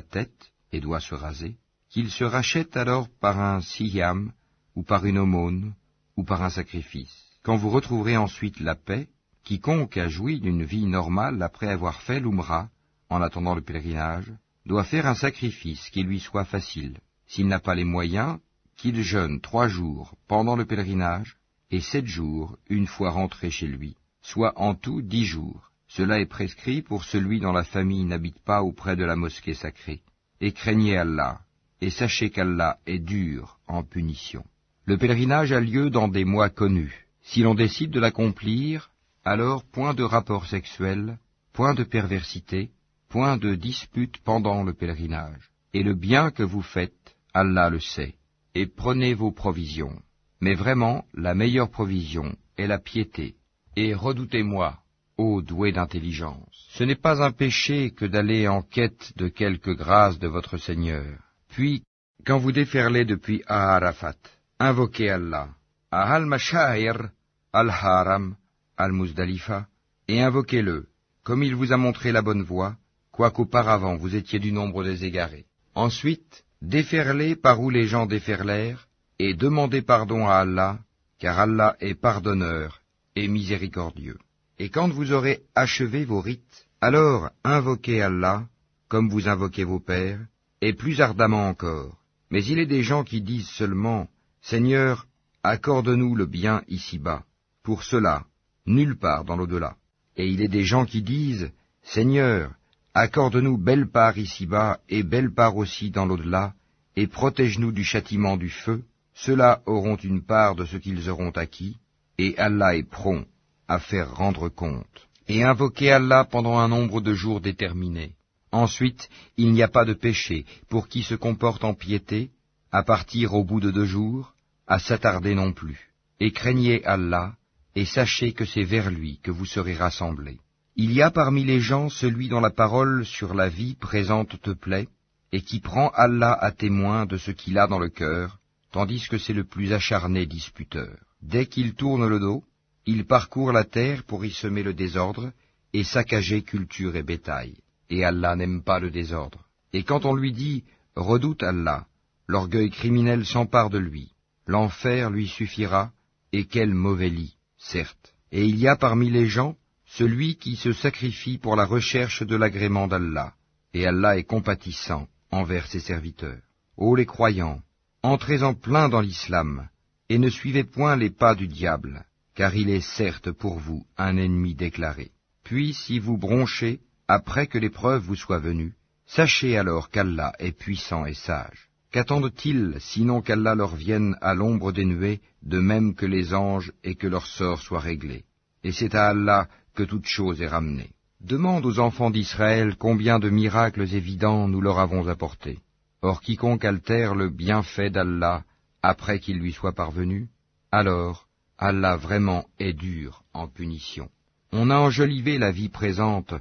tête et doit se raser, qu'il se rachète alors par un siyam, ou par une aumône, ou par un sacrifice. Quand vous retrouverez ensuite la paix, quiconque a joui d'une vie normale après avoir fait l'umra, en attendant le pèlerinage, doit faire un sacrifice qui lui soit facile. S'il n'a pas les moyens, qu'il jeûne 3 jours pendant le pèlerinage, et 7 jours une fois rentré chez lui, soit en tout 10 jours. Cela est prescrit pour celui dont la famille n'habite pas auprès de la mosquée sacrée. Et craignez Allah, et sachez qu'Allah est dur en punition. Le pèlerinage a lieu dans des mois connus. Si l'on décide de l'accomplir, alors point de rapport sexuel, point de perversité, point de dispute pendant le pèlerinage. Et le bien que vous faites, Allah le sait. Et prenez vos provisions. Mais vraiment, la meilleure provision est la piété. Et redoutez-moi, ô doué d'intelligence. Ce n'est pas un péché que d'aller en quête de quelque grâce de votre Seigneur. Puis, quand vous déferlez depuis Arafat, invoquez Allah, à Al-Mashair, Al-Haram, Al-Muzdalifa, et invoquez-le, comme il vous a montré la bonne voie, quoiqu'auparavant vous étiez du nombre des égarés. Ensuite, déferlez par où les gens déferlèrent, et demandez pardon à Allah, car Allah est pardonneur et miséricordieux. Et quand vous aurez achevé vos rites, alors invoquez Allah, comme vous invoquez vos pères, et plus ardemment encore, Mais il est des gens qui disent seulement, Seigneur, accorde-nous le bien ici-bas. Pour cela, nulle part dans l'au-delà. Et il est des gens qui disent, Seigneur, accorde-nous belle part ici-bas et belle part aussi dans l'au-delà, et protège-nous du châtiment du feu. Ceux-là auront une part de ce qu'ils auront acquis, et Allah est prompt à faire rendre compte. Et invoquez Allah pendant un nombre de jours déterminé. Ensuite, il n'y a pas de péché pour qui se comporte en piété, à partir au bout de 2 jours, à s'attarder non plus. Et craignez Allah, et sachez que c'est vers lui que vous serez rassemblés. Il y a parmi les gens celui dont la parole sur la vie présente te plaît, et qui prend Allah à témoin de ce qu'il a dans le cœur, tandis que c'est le plus acharné disputeur. Dès qu'il tourne le dos, il parcourt la terre pour y semer le désordre, et saccager culture et bétail. Et Allah n'aime pas le désordre. Et quand on lui dit « Redoute Allah », l'orgueil criminel s'empare de lui. L'enfer lui suffira, et quel mauvais lit, certes. Et il y a parmi les gens celui qui se sacrifie pour la recherche de l'agrément d'Allah, et Allah est compatissant envers ses serviteurs. Ô les croyants, entrez en plein dans l'islam, et ne suivez point les pas du diable, car il est certes pour vous un ennemi déclaré. Puis si vous bronchez, après que l'épreuve vous soit venue, sachez alors qu'Allah est puissant et sage. Qu'attendent-ils, sinon qu'Allah leur vienne à l'ombre des nuées, de même que les anges, et que leur sort soit réglé? Et c'est à Allah que toute chose est ramenée. Demande aux enfants d'Israël combien de miracles évidents nous leur avons apportés. Or quiconque altère le bienfait d'Allah après qu'il lui soit parvenu, alors Allah vraiment est dur en punition. On a enjolivé la vie présente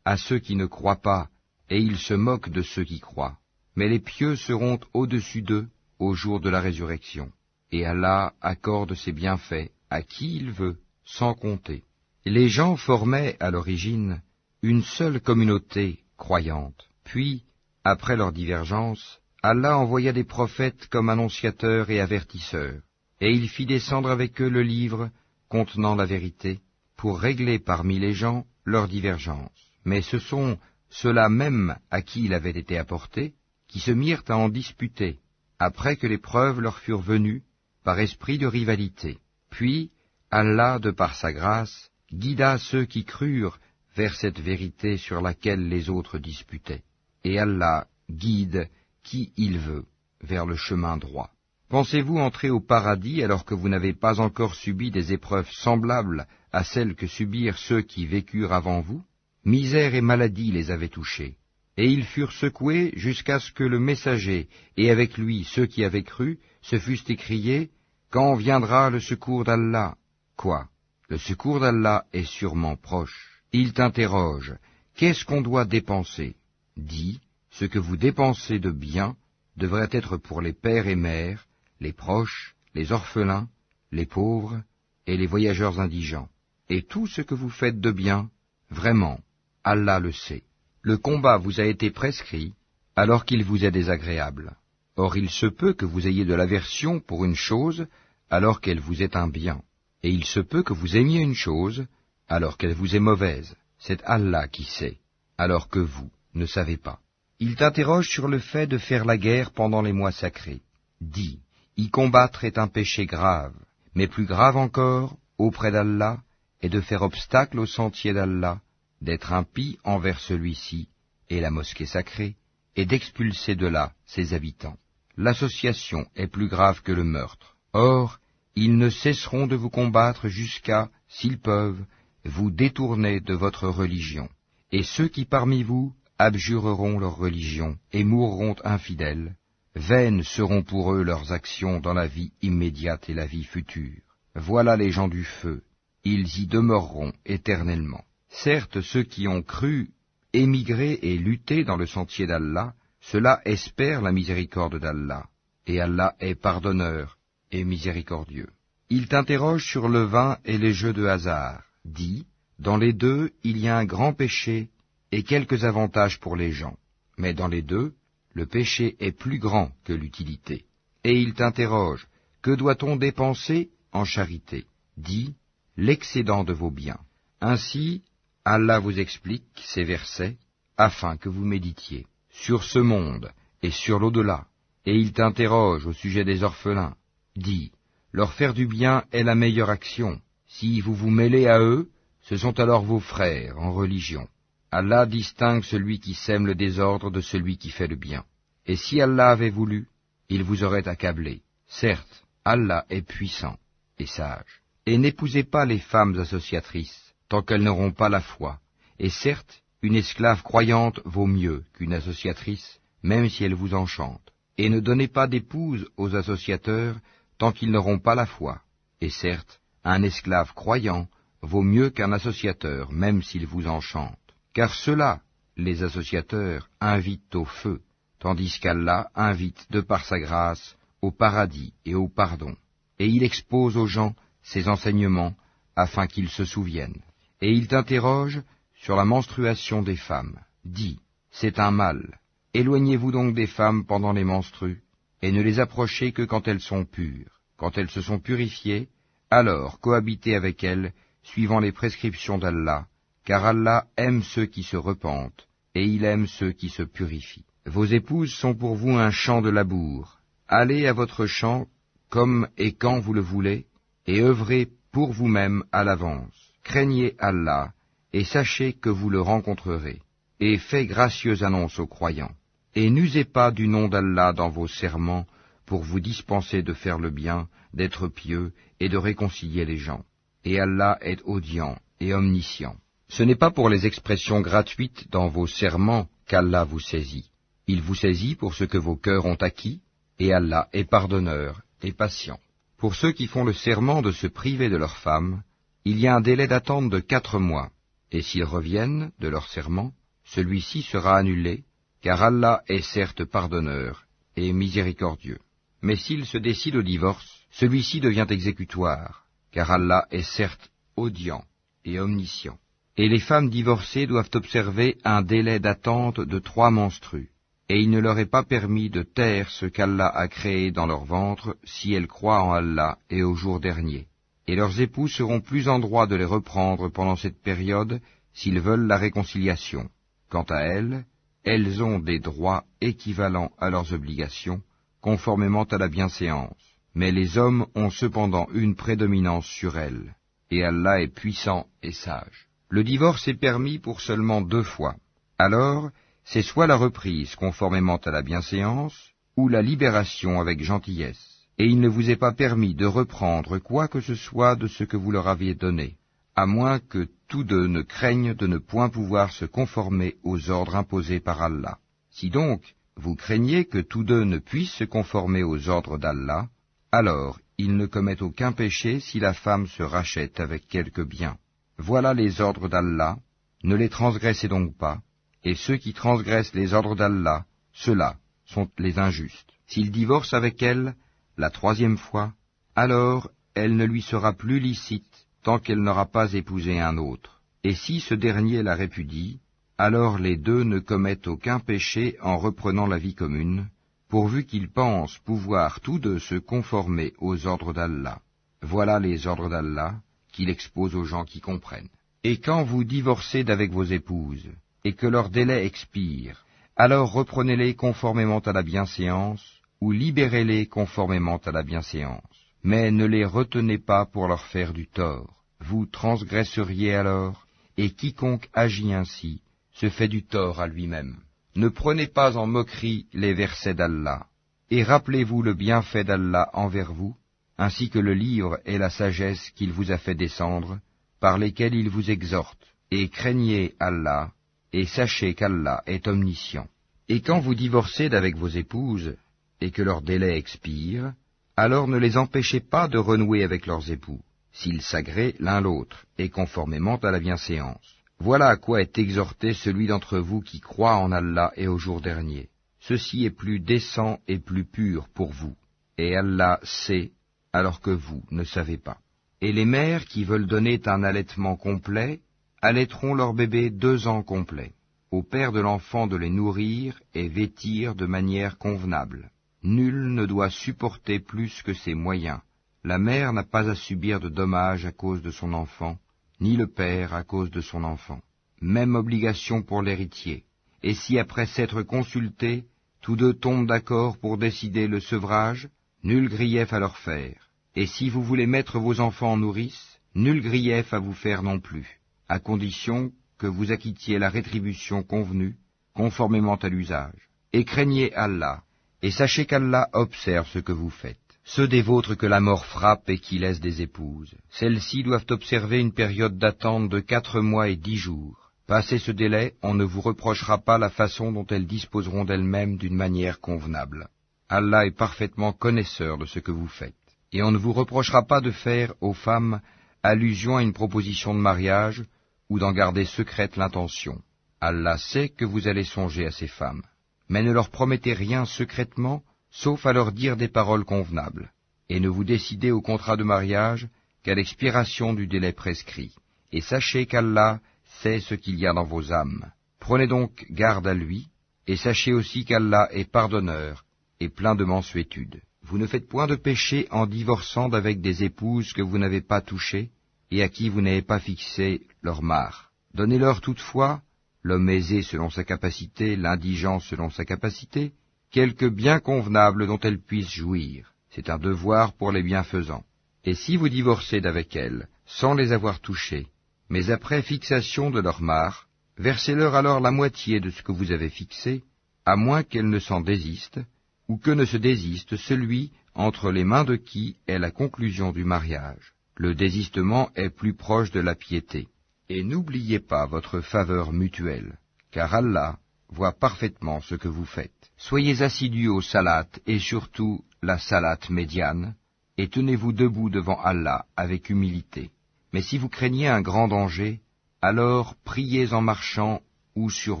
à ceux qui ne croient pas, et ils se moquent de ceux qui croient. Mais les pieux seront au-dessus d'eux au jour de la résurrection. Et Allah accorde ses bienfaits à qui il veut, sans compter. Les gens formaient, à l'origine, une seule communauté croyante. Puis, après leur divergence, Allah envoya des prophètes comme annonciateurs et avertisseurs, et il fit descendre avec eux le livre contenant la vérité, pour régler parmi les gens leurs divergences. Mais ce sont ceux-là même à qui il avait été apporté, qui se mirent à en disputer, après que les preuves leur furent venues, par esprit de rivalité. Puis, Allah, de par sa grâce, guida ceux qui crurent vers cette vérité sur laquelle les autres disputaient. Et Allah guide qui il veut vers le chemin droit. Pensez-vous entrer au paradis alors que vous n'avez pas encore subi des épreuves semblables à celles que subirent ceux qui vécurent avant vous? Misère et maladie les avaient touchés, et ils furent secoués jusqu'à ce que le messager, et avec lui ceux qui avaient cru, se fussent écriés, « Quand viendra le secours d'Allah ?» Quoi? Le secours d'Allah est sûrement proche. Il t'interroge, « Qu'est-ce qu'on doit dépenser ?» Dis, « Ce que vous dépensez de bien devrait être pour les pères et mères, les proches, les orphelins, les pauvres et les voyageurs indigents. Et tout ce que vous faites de bien, vraiment, Allah le sait. Le combat vous a été prescrit alors qu'il vous est désagréable. Or il se peut que vous ayez de l'aversion pour une chose alors qu'elle vous est un bien. Et il se peut que vous aimiez une chose alors qu'elle vous est mauvaise. C'est Allah qui sait, alors que vous ne savez pas. Il t'interroge sur le fait de faire la guerre pendant les mois sacrés. Dis, y combattre est un péché grave, mais plus grave encore, auprès d'Allah, est de faire obstacle au sentier d'Allah, d'être impie envers celui-ci et la mosquée sacrée, et d'expulser de là ses habitants. L'association est plus grave que le meurtre. Or, ils ne cesseront de vous combattre jusqu'à, s'ils peuvent, vous détourner de votre religion. Et ceux qui parmi vous abjureront leur religion et mourront infidèles, vaines seront pour eux leurs actions dans la vie immédiate et la vie future. Voilà les gens du feu, ils y demeureront éternellement. Certes, ceux qui ont cru, émigré et lutté dans le sentier d'Allah, ceux-là espèrent la miséricorde d'Allah, et Allah est pardonneur et miséricordieux. Il t'interroge sur le vin et les jeux de hasard. Dis, dans les deux, il y a un grand péché et quelques avantages pour les gens. Mais dans les deux, le péché est plus grand que l'utilité. Et il t'interroge, que doit-on dépenser en charité? Dis, l'excédent de vos biens. Ainsi, Allah vous explique ces versets, afin que vous méditiez sur ce monde et sur l'au-delà, Et il t'interroge au sujet des orphelins. Dis, leur faire du bien est la meilleure action. Si vous vous mêlez à eux, ce sont alors vos frères en religion. Allah distingue celui qui sème le désordre de celui qui fait le bien. Et si Allah avait voulu, il vous aurait accablé. Certes, Allah est puissant et sage. Et n'épousez pas les femmes associatrices, tant qu'elles n'auront pas la foi. Et certes, une esclave croyante vaut mieux qu'une associatrice, même si elle vous enchante. Et ne donnez pas d'épouse aux associateurs, tant qu'ils n'auront pas la foi. Et certes, un esclave croyant vaut mieux qu'un associateur, même s'il vous enchante. Car ceux-là, les associateurs, invitent au feu, tandis qu'Allah invite, de par sa grâce, au paradis et au pardon. Et il expose aux gens ses enseignements, afin qu'ils se souviennent. Et il t'interroge sur la menstruation des femmes. Dis, c'est un mal. Éloignez-vous donc des femmes pendant les menstrues, et ne les approchez que quand elles sont pures. Quand elles se sont purifiées, alors cohabitez avec elles, suivant les prescriptions d'Allah, car Allah aime ceux qui se repentent, et il aime ceux qui se purifient. Vos épouses sont pour vous un champ de labour. Allez à votre champ comme et quand vous le voulez, et œuvrez pour vous-même à l'avance. Craignez Allah, et sachez que vous le rencontrerez. Et faites gracieuse annonce aux croyants. Et n'usez pas du nom d'Allah dans vos serments, pour vous dispenser de faire le bien, d'être pieux, et de réconcilier les gens. Et Allah est audient et omniscient. Ce n'est pas pour les expressions gratuites dans vos serments qu'Allah vous saisit. Il vous saisit pour ce que vos cœurs ont acquis, et Allah est pardonneur et patient. Pour ceux qui font le serment de se priver de leurs femmes, il y a un délai d'attente de 4 mois, et s'ils reviennent de leur serment, celui-ci sera annulé, car Allah est certes pardonneur et miséricordieux. Mais s'ils se décident au divorce, celui-ci devient exécutoire, car Allah est certes audient et omniscient. Et les femmes divorcées doivent observer un délai d'attente de 3 menstrues, et il ne leur est pas permis de taire ce qu'Allah a créé dans leur ventre si elles croient en Allah et au jour dernier. Et leurs époux seront plus en droit de les reprendre pendant cette période s'ils veulent la réconciliation. Quant à elles, elles ont des droits équivalents à leurs obligations, conformément à la bienséance. Mais les hommes ont cependant une prédominance sur elles, et Allah est puissant et sage. Le divorce est permis pour seulement 2 fois. Alors, c'est soit la reprise conformément à la bienséance, ou la libération avec gentillesse. Et il ne vous est pas permis de reprendre quoi que ce soit de ce que vous leur aviez donné, à moins que tous deux ne craignent de ne point pouvoir se conformer aux ordres imposés par Allah. Si donc vous craignez que tous deux ne puissent se conformer aux ordres d'Allah, alors ils ne commettent aucun péché si la femme se rachète avec quelque bien. Voilà les ordres d'Allah, ne les transgressez donc pas, et ceux qui transgressent les ordres d'Allah, ceux-là sont les injustes. S'il divorce avec elle la 3e fois, alors elle ne lui sera plus licite tant qu'elle n'aura pas épousé un autre. Et si ce dernier la répudie, alors les deux ne commettent aucun péché en reprenant la vie commune, pourvu qu'ils pensent pouvoir tous deux se conformer aux ordres d'Allah. Voilà les ordres d'Allah qu'il expose aux gens qui comprennent. Et quand vous divorcez d'avec vos épouses, et que leur délai expire, alors reprenez-les conformément à la bienséance, ou libérez-les conformément à la bienséance. Mais ne les retenez pas pour leur faire du tort. Vous transgresseriez alors, et quiconque agit ainsi se fait du tort à lui-même. Ne prenez pas en moquerie les versets d'Allah, et rappelez-vous le bienfait d'Allah envers vous, ainsi que le livre et la sagesse qu'il vous a fait descendre, par lesquels il vous exhorte, et craignez Allah, et sachez qu'Allah est omniscient. Et quand vous divorcez d'avec vos épouses, et que leur délai expire, alors ne les empêchez pas de renouer avec leurs époux, s'ils s'agréent l'un l'autre, et conformément à la bienséance. Voilà à quoi est exhorté celui d'entre vous qui croit en Allah et au jour dernier. Ceci est plus décent et plus pur pour vous, et Allah sait, alors que vous ne savez pas. Et les mères qui veulent donner un allaitement complet, allaiteront leur bébé 2 ans complets. Au père de l'enfant de les nourrir et vêtir de manière convenable. Nul ne doit supporter plus que ses moyens. La mère n'a pas à subir de dommages à cause de son enfant, ni le père à cause de son enfant. Même obligation pour l'héritier. Et si après s'être consulté, tous deux tombent d'accord pour décider le sevrage, nul grief à leur faire. Et si vous voulez mettre vos enfants en nourrice, nul grief à vous faire non plus, à condition que vous acquittiez la rétribution convenue, conformément à l'usage. Et craignez Allah, et sachez qu'Allah observe ce que vous faites. Ceux des vôtres que la mort frappe et qui laissent des épouses, celles-ci doivent observer une période d'attente de 4 mois et 10 jours. Passé ce délai, on ne vous reprochera pas la façon dont elles disposeront d'elles-mêmes d'une manière convenable. Allah est parfaitement connaisseur de ce que vous faites. Et on ne vous reprochera pas de faire aux femmes allusion à une proposition de mariage ou d'en garder secrète l'intention. Allah sait que vous allez songer à ces femmes. Mais ne leur promettez rien secrètement, sauf à leur dire des paroles convenables. Et ne vous décidez au contrat de mariage qu'à l'expiration du délai prescrit. Et sachez qu'Allah sait ce qu'il y a dans vos âmes. Prenez donc garde à lui, et sachez aussi qu'Allah est pardonneur et plein de mansuétude. Vous ne faites point de péché en divorçant d'avec des épouses que vous n'avez pas touchées et à qui vous n'avez pas fixé leur mare. Donnez-leur toutefois, l'homme aisé selon sa capacité, l'indigent selon sa capacité, quelque bien convenable dont elles puissent jouir. C'est un devoir pour les bienfaisants. Et si vous divorcez d'avec elles, sans les avoir touchées, mais après fixation de leur mare, versez-leur alors la moitié de ce que vous avez fixé, à moins qu'elles ne s'en désistent, ou que ne se désiste celui entre les mains de qui est la conclusion du mariage. Le désistement est plus proche de la piété. Et n'oubliez pas votre faveur mutuelle, car Allah voit parfaitement ce que vous faites. Soyez assidus au salat et surtout la salat médiane, et tenez-vous debout devant Allah avec humilité. Mais si vous craignez un grand danger, alors priez en marchant ou sur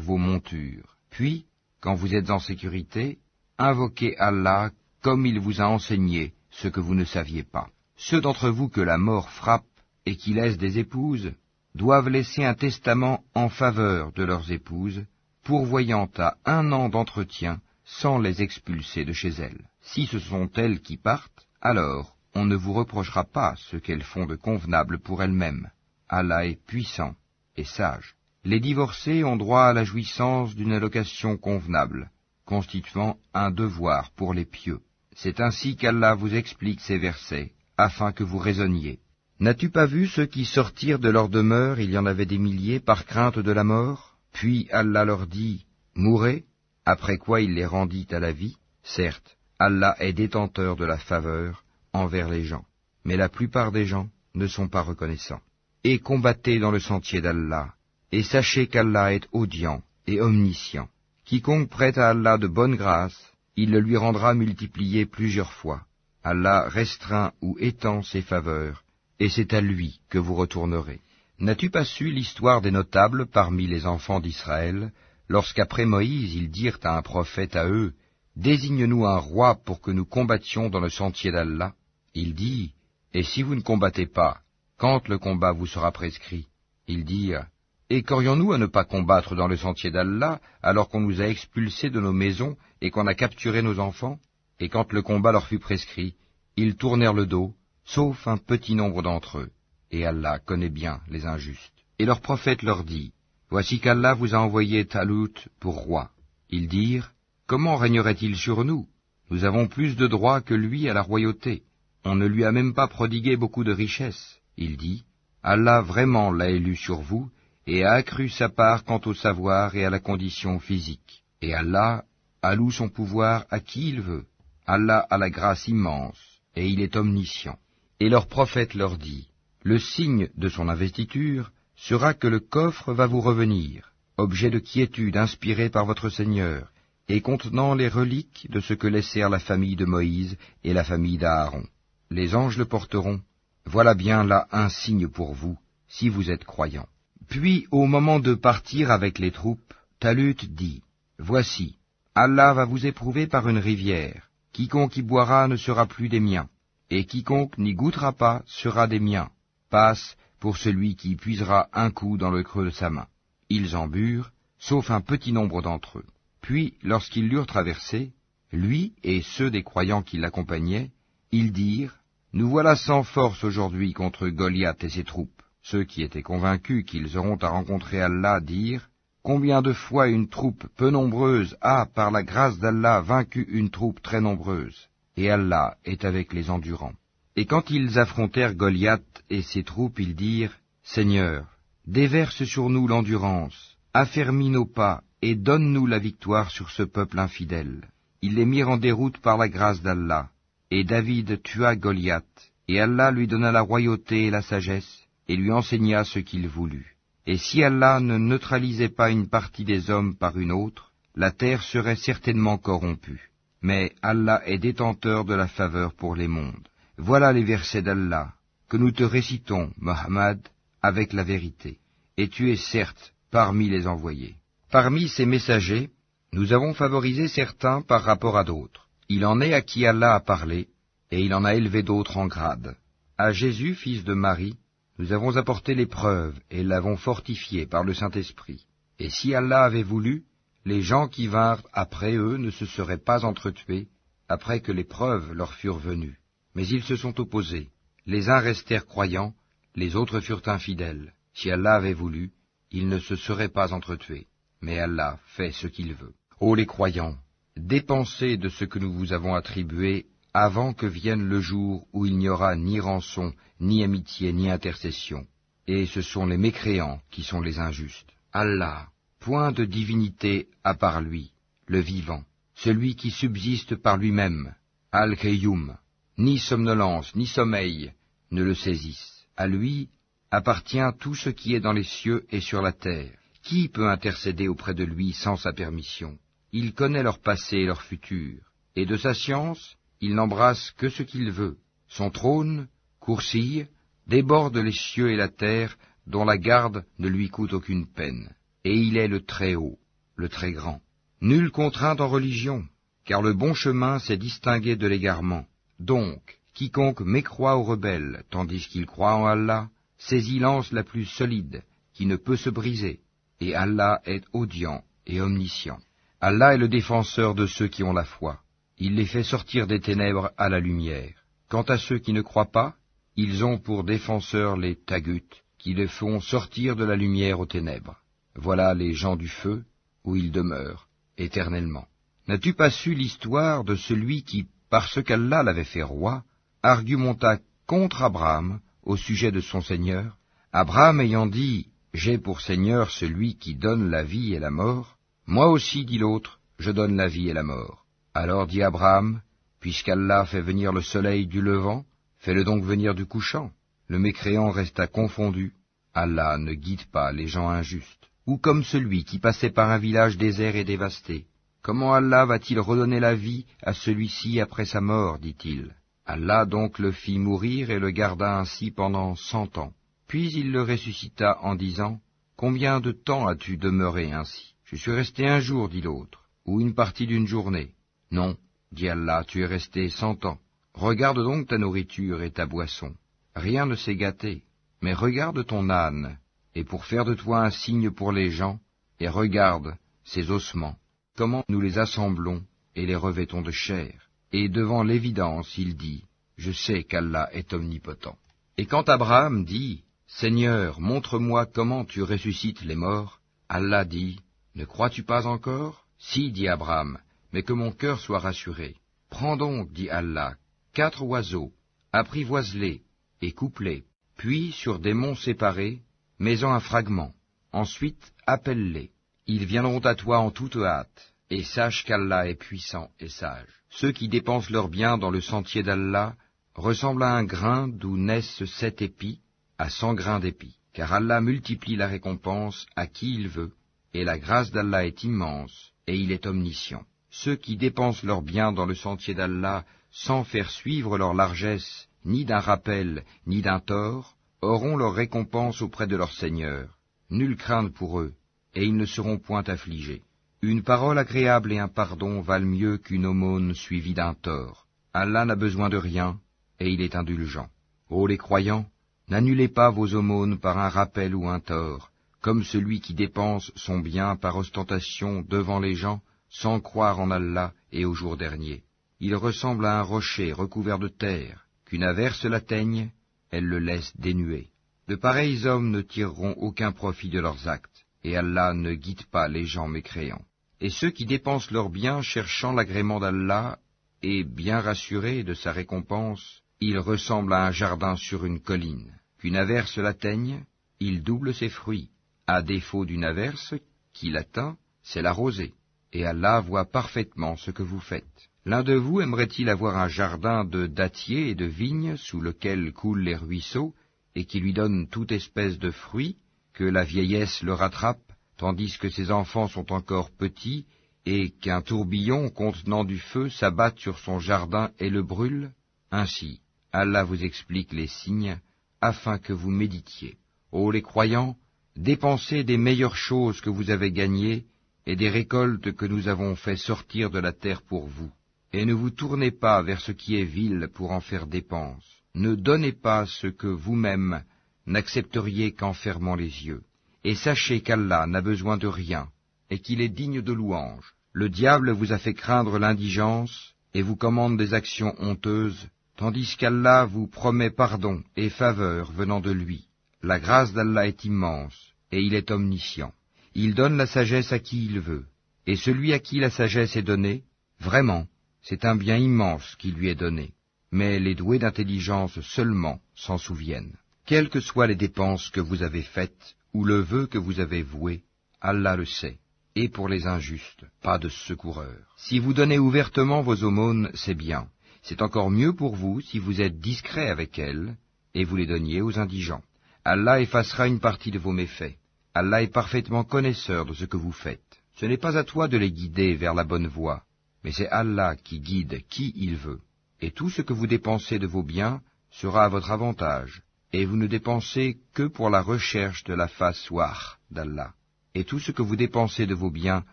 vos montures. Puis, quand vous êtes en sécurité, invoquez Allah comme il vous a enseigné ce que vous ne saviez pas. Ceux d'entre vous que la mort frappe et qui laissent des épouses, doivent laisser un testament en faveur de leurs épouses, pourvoyant à 1 an d'entretien sans les expulser de chez elles. Si ce sont elles qui partent, alors on ne vous reprochera pas ce qu'elles font de convenable pour elles-mêmes. Allah est puissant et sage. Les divorcés ont droit à la jouissance d'une allocation convenable, constituant un devoir pour les pieux. C'est ainsi qu'Allah vous explique ces versets, afin que vous raisonniez. N'as-tu pas vu ceux qui sortirent de leur demeure, il y en avait des milliers, par crainte de la mort? Puis Allah leur dit, mourez, après quoi il les rendit à la vie. Certes, Allah est détenteur de la faveur envers les gens, mais la plupart des gens ne sont pas reconnaissants. Et combattez dans le sentier d'Allah, et sachez qu'Allah est audient et omniscient. Quiconque prête à Allah de bonne grâce, il le lui rendra multiplié plusieurs fois. Allah restreint ou étend ses faveurs, et c'est à lui que vous retournerez. N'as-tu pas su l'histoire des notables parmi les enfants d'Israël, lorsqu'après Moïse ils dirent à un prophète à eux, « Désigne-nous un roi pour que nous combattions dans le sentier d'Allah » Il dit, « Et si vous ne combattez pas, quand le combat vous sera prescrit ?» Ils dirent, « Et qu'aurions-nous à ne pas combattre dans le sentier d'Allah, alors qu'on nous a expulsés de nos maisons et qu'on a capturé nos enfants ?» Et quand le combat leur fut prescrit, ils tournèrent le dos, sauf un petit nombre d'entre eux. Et Allah connaît bien les injustes. Et leur prophète leur dit, « Voici qu'Allah vous a envoyé Talut pour roi. » Ils dirent, « Comment régnerait-il sur nous? Nous avons plus de droits que lui à la royauté. On ne lui a même pas prodigué beaucoup de richesses. » Il dit, « Allah vraiment l'a élu sur vous, et a accru sa part quant au savoir et à la condition physique. Et Allah alloue son pouvoir à qui il veut. Allah a la grâce immense, et il est omniscient. » Et leur prophète leur dit, « Le signe de son investiture sera que le coffre va vous revenir, objet de quiétude inspiré par votre Seigneur, et contenant les reliques de ce que laissèrent la famille de Moïse et la famille d'Aaron. Les anges le porteront. Voilà bien là un signe pour vous, si vous êtes croyants. » Puis, au moment de partir avec les troupes, Talut dit, « Voici, Allah va vous éprouver par une rivière. Quiconque y boira ne sera plus des miens, et quiconque n'y goûtera pas sera des miens. Passe pour celui qui puisera un coup dans le creux de sa main. » Ils en burent, sauf un petit nombre d'entre eux. Puis, lorsqu'ils l'eurent traversé, lui et ceux des croyants qui l'accompagnaient, ils dirent, « Nous voilà sans force aujourd'hui contre Goliath et ses troupes. » Ceux qui étaient convaincus qu'ils auront à rencontrer Allah dirent, « Combien de fois une troupe peu nombreuse a, par la grâce d'Allah, vaincu une troupe très nombreuse, et Allah est avec les endurants. Et quand ils affrontèrent Goliath et ses troupes, ils dirent, « Seigneur, déverse sur nous l'endurance, affermis nos pas, et donne-nous la victoire sur ce peuple infidèle. » Ils les mirent en déroute par la grâce d'Allah, et David tua Goliath, et Allah lui donna la royauté et la sagesse, et lui enseigna ce qu'il voulut. Et si Allah ne neutralisait pas une partie des hommes par une autre, la terre serait certainement corrompue. Mais Allah est détenteur de la faveur pour les mondes. Voilà les versets d'Allah, que nous te récitons, Mohammed, avec la vérité. Et tu es certes parmi les envoyés. Parmi ces messagers, nous avons favorisé certains par rapport à d'autres. Il en est à qui Allah a parlé, et il en a élevé d'autres en grade. À Jésus, fils de Marie, nous avons apporté les preuves et l'avons fortifié par le Saint-Esprit. Et si Allah avait voulu, les gens qui vinrent après eux ne se seraient pas entretués, après que les preuves leur furent venues. Mais ils se sont opposés. Les uns restèrent croyants, les autres furent infidèles. Si Allah avait voulu, ils ne se seraient pas entretués. Mais Allah fait ce qu'il veut. Ô les croyants, dépensez de ce que nous vous avons attribué avant que vienne le jour où il n'y aura ni rançon, ni amitié, ni intercession. Et ce sont les mécréants qui sont les injustes. Allah, point de divinité à part lui, le vivant, celui qui subsiste par lui-même, Al-Qayyum, ni somnolence, ni sommeil ne le saisissent. À lui appartient tout ce qui est dans les cieux et sur la terre. Qui peut intercéder auprès de lui sans sa permission? Il connaît leur passé et leur futur, et de sa science, il n'embrasse que ce qu'il veut. Son trône, Kursi, déborde les cieux et la terre, dont la garde ne lui coûte aucune peine. Et il est le Très-Haut, le Très-Grand. Nulle contrainte en religion, car le bon chemin s'est distingué de l'égarement. Donc, quiconque mécroit aux rebelles, tandis qu'il croit en Allah, saisit l'anse la plus solide, qui ne peut se briser. Et Allah est audient et omniscient. Allah est le défenseur de ceux qui ont la foi. Il les fait sortir des ténèbres à la lumière. Quant à ceux qui ne croient pas, ils ont pour défenseurs les taghut, qui les font sortir de la lumière aux ténèbres. Voilà les gens du feu, où ils demeurent, éternellement. N'as-tu pas su l'histoire de celui qui, parce qu'Allah l'avait fait roi, argumenta contre Abraham au sujet de son Seigneur? Abraham ayant dit, « J'ai pour Seigneur celui qui donne la vie et la mort », moi aussi, dit l'autre, je donne la vie et la mort. Alors dit Abraham, puisqu'Allah fait venir le soleil du levant, fais-le donc venir du couchant. Le mécréant resta confondu. Allah ne guide pas les gens injustes. Ou comme celui qui passait par un village désert et dévasté. Comment Allah va-t-il redonner la vie à celui-ci après sa mort, dit-il. Allah donc le fit mourir et le garda ainsi pendant 100 ans. Puis il le ressuscita en disant, « Combien de temps as-tu demeuré ainsi ?» « Je suis resté un jour, dit l'autre, ou une partie d'une journée. » « Non, dit Allah, tu es resté 100 ans. Regarde donc ta nourriture et ta boisson. Rien ne s'est gâté, mais regarde ton âne, et pour faire de toi un signe pour les gens, et regarde ses ossements, comment nous les assemblons et les revêtons de chair. Et devant l'évidence, il dit, « Je sais qu'Allah est omnipotent. » Et quand Abraham dit, « Seigneur, montre-moi comment tu ressuscites les morts », Allah dit, « Ne crois-tu pas encore ?» Si, dit Abraham, mais que mon cœur soit rassuré. Prends donc, dit Allah, 4 oiseaux, apprivoise-les et coupe-les, puis sur des monts séparés, mets-en un fragment. Ensuite, appelle-les. Ils viendront à toi en toute hâte, et sache qu'Allah est puissant et sage. Ceux qui dépensent leurs biens dans le sentier d'Allah ressemblent à un grain d'où naissent 7 épis, à 100 grains d'épis. Car Allah multiplie la récompense à qui il veut, et la grâce d'Allah est immense, et il est omniscient. Ceux qui dépensent leurs biens dans le sentier d'Allah sans faire suivre leur largesse, ni d'un rappel, ni d'un tort, auront leur récompense auprès de leur Seigneur. Nulle crainte pour eux, et ils ne seront point affligés. Une parole agréable et un pardon valent mieux qu'une aumône suivie d'un tort. Allah n'a besoin de rien, et il est indulgent. Ô les croyants, n'annulez pas vos aumônes par un rappel ou un tort, comme celui qui dépense son bien par ostentation devant les gens, sans croire en Allah et au jour dernier. Il ressemble à un rocher recouvert de terre, qu'une averse l'atteigne, elle le laisse dénué. De pareils hommes ne tireront aucun profit de leurs actes, et Allah ne guide pas les gens mécréants. Et ceux qui dépensent leurs biens cherchant l'agrément d'Allah, et bien rassurés de sa récompense, ils ressemblent à un jardin sur une colline. Qu'une averse l'atteigne, il double ses fruits. À défaut d'une averse qui l'atteint, c'est la rosée. Et Allah voit parfaitement ce que vous faites. L'un de vous aimerait-il avoir un jardin de dattiers et de vignes sous lequel coulent les ruisseaux, et qui lui donne toute espèce de fruits, que la vieillesse le rattrape, tandis que ses enfants sont encore petits, et qu'un tourbillon contenant du feu s'abatte sur son jardin et le brûle? Ainsi, Allah vous explique les signes, afin que vous méditiez. Ô les croyants, dépensez des meilleures choses que vous avez gagnées, et des récoltes que nous avons fait sortir de la terre pour vous. Et ne vous tournez pas vers ce qui est vil pour en faire dépense. Ne donnez pas ce que vous-même n'accepteriez qu'en fermant les yeux. Et sachez qu'Allah n'a besoin de rien, et qu'il est digne de louange. Le diable vous a fait craindre l'indigence, et vous commande des actions honteuses, tandis qu'Allah vous promet pardon et faveur venant de lui. La grâce d'Allah est immense, et il est omniscient. Il donne la sagesse à qui il veut, et celui à qui la sagesse est donnée, vraiment, c'est un bien immense qui lui est donné. Mais les doués d'intelligence seulement s'en souviennent. Quelles que soient les dépenses que vous avez faites, ou le vœu que vous avez voué, Allah le sait. Et pour les injustes, pas de secoureur. Si vous donnez ouvertement vos aumônes, c'est bien. C'est encore mieux pour vous si vous êtes discret avec elles, et vous les donniez aux indigents. Allah effacera une partie de vos méfaits. Allah est parfaitement connaisseur de ce que vous faites. Ce n'est pas à toi de les guider vers la bonne voie, mais c'est Allah qui guide qui il veut. Et tout ce que vous dépensez de vos biens sera à votre avantage, et vous ne dépensez que pour la recherche de la face wah d'Allah. Et tout ce que vous dépensez de vos biens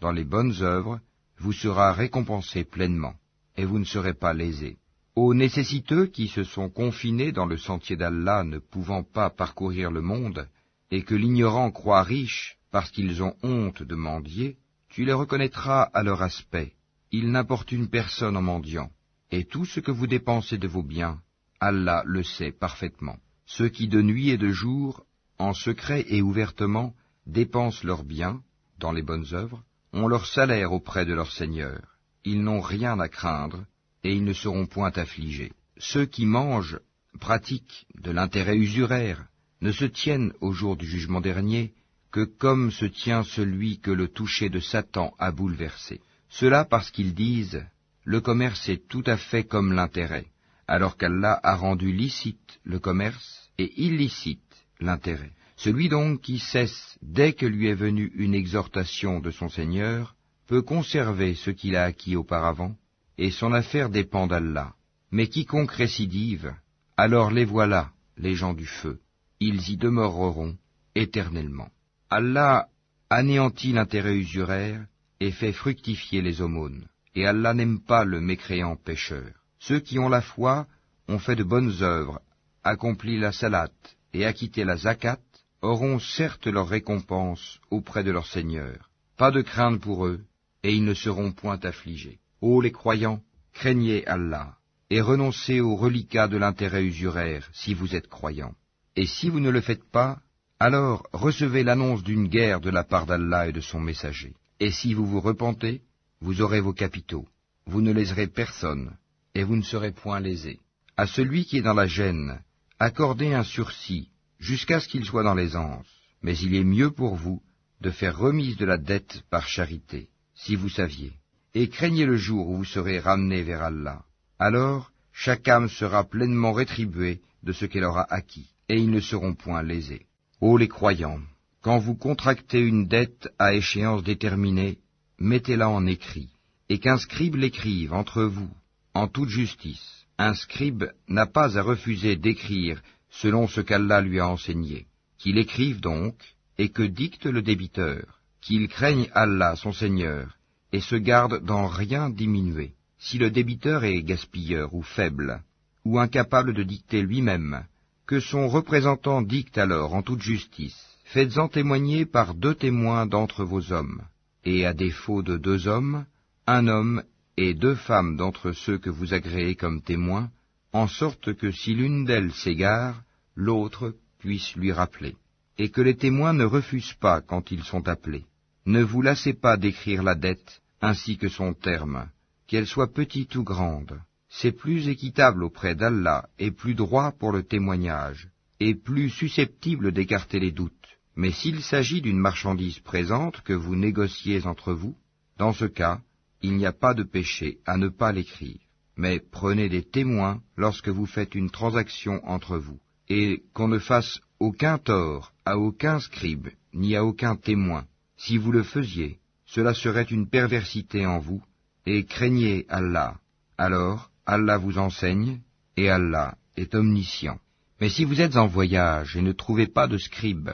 dans les bonnes œuvres vous sera récompensé pleinement, et vous ne serez pas lésés. Aux nécessiteux qui se sont confinés dans le sentier d'Allah ne pouvant pas parcourir le monde, et que l'ignorant croit riche parce qu'ils ont honte de mendier, tu les reconnaîtras à leur aspect. Ils n'importunent personne en mendiant. Et tout ce que vous dépensez de vos biens, Allah le sait parfaitement. Ceux qui de nuit et de jour, en secret et ouvertement, dépensent leurs biens, dans les bonnes œuvres, ont leur salaire auprès de leur Seigneur. Ils n'ont rien à craindre, et ils ne seront point affligés. Ceux qui mangent, pratiquent de l'intérêt usuraire, ne se tiennent au jour du jugement dernier que comme se tient celui que le toucher de Satan a bouleversé. Cela parce qu'ils disent « Le commerce est tout à fait comme l'intérêt », alors qu'Allah a rendu licite le commerce et illicite l'intérêt. Celui donc qui cesse dès que lui est venue une exhortation de son Seigneur peut conserver ce qu'il a acquis auparavant, et son affaire dépend d'Allah. Mais quiconque récidive, alors les voilà, les gens du feu. Ils y demeureront éternellement. Allah anéantit l'intérêt usuraire et fait fructifier les aumônes. Et Allah n'aime pas le mécréant pécheur. Ceux qui ont la foi ont fait de bonnes œuvres, accompli la salat et acquitté la zakat, auront certes leur récompense auprès de leur Seigneur. Pas de crainte pour eux, et ils ne seront point affligés. Ô les croyants, craignez Allah, et renoncez aux reliquats de l'intérêt usuraire, si vous êtes croyants. Et si vous ne le faites pas, alors recevez l'annonce d'une guerre de la part d'Allah et de son messager. Et si vous vous repentez, vous aurez vos capitaux. Vous ne léserez personne, et vous ne serez point lésés. À celui qui est dans la gêne, accordez un sursis, jusqu'à ce qu'il soit dans l'aisance. Mais il est mieux pour vous de faire remise de la dette par charité, si vous saviez. Et craignez le jour où vous serez ramenés vers Allah. Alors, chaque âme sera pleinement rétribuée de ce qu'elle aura acquis, et ils ne seront point lésés. Ô les croyants, quand vous contractez une dette à échéance déterminée, mettez-la en écrit, et qu'un scribe l'écrive entre vous, en toute justice. Un scribe n'a pas à refuser d'écrire selon ce qu'Allah lui a enseigné. Qu'il écrive donc, et que dicte le débiteur, qu'il craigne Allah son Seigneur, et se garde d'en rien diminuer. Si le débiteur est gaspilleur ou faible, ou incapable de dicter lui-même, que son représentant dicte alors en toute justice. Faites-en témoigner par 2 témoins d'entre vos hommes, et à défaut de 2 hommes, 1 homme et 2 femmes d'entre ceux que vous agréez comme témoins, en sorte que si l'une d'elles s'égare, l'autre puisse lui rappeler. et que les témoins ne refusent pas quand ils sont appelés. Ne vous lassez pas d'écrire la dette, ainsi que son terme, qu'elle soit petite ou grande. C'est plus équitable auprès d'Allah et plus droit pour le témoignage, et plus susceptible d'écarter les doutes. Mais s'il s'agit d'une marchandise présente que vous négociez entre vous, dans ce cas, il n'y a pas de péché à ne pas l'écrire. Mais prenez des témoins lorsque vous faites une transaction entre vous, et qu'on ne fasse aucun tort à aucun scribe, ni à aucun témoin. Si vous le faisiez, cela serait une perversité en vous, et craignez Allah. Alors, Allah vous enseigne, et Allah est omniscient. Mais si vous êtes en voyage et ne trouvez pas de scribe,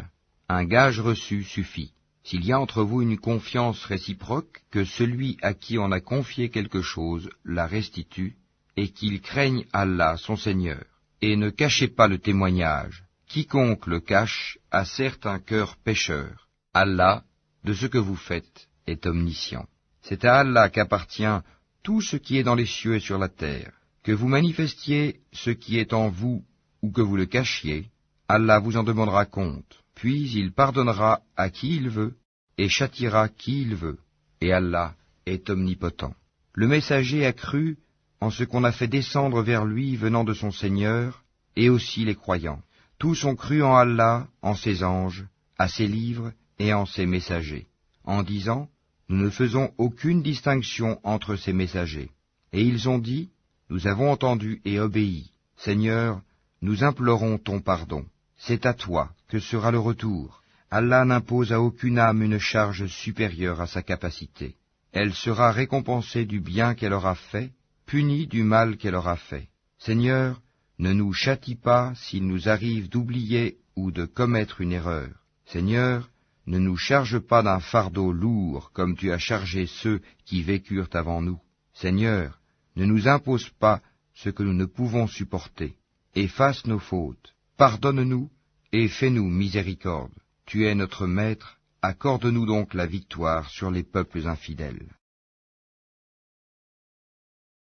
un gage reçu suffit. S'il y a entre vous une confiance réciproque, que celui à qui on a confié quelque chose la restitue, et qu'il craigne Allah son Seigneur. Et ne cachez pas le témoignage. Quiconque le cache a certes un cœur pécheur. Allah, de ce que vous faites, est omniscient. C'est à Allah qu'appartient tout ce qui est dans les cieux et sur la terre. Que vous manifestiez ce qui est en vous ou que vous le cachiez, Allah vous en demandera compte. Puis il pardonnera à qui il veut et châtiera qui il veut. Et Allah est omnipotent. Le messager a cru en ce qu'on a fait descendre vers lui venant de son Seigneur, et aussi les croyants. Tous ont cru en Allah, en ses anges, à ses livres et en ses messagers, en disant, nous ne faisons aucune distinction entre ces messagers. Et ils ont dit, nous avons entendu et obéi. Seigneur, nous implorons ton pardon. C'est à toi que sera le retour. Allah n'impose à aucune âme une charge supérieure à sa capacité. Elle sera récompensée du bien qu'elle aura fait, punie du mal qu'elle aura fait. Seigneur, ne nous châtie pas s'il nous arrive d'oublier ou de commettre une erreur. Seigneur, ne nous charge pas d'un fardeau lourd comme tu as chargé ceux qui vécurent avant nous. Seigneur, ne nous impose pas ce que nous ne pouvons supporter. Efface nos fautes. Pardonne-nous et fais-nous miséricorde. Tu es notre Maître, accorde-nous donc la victoire sur les peuples infidèles.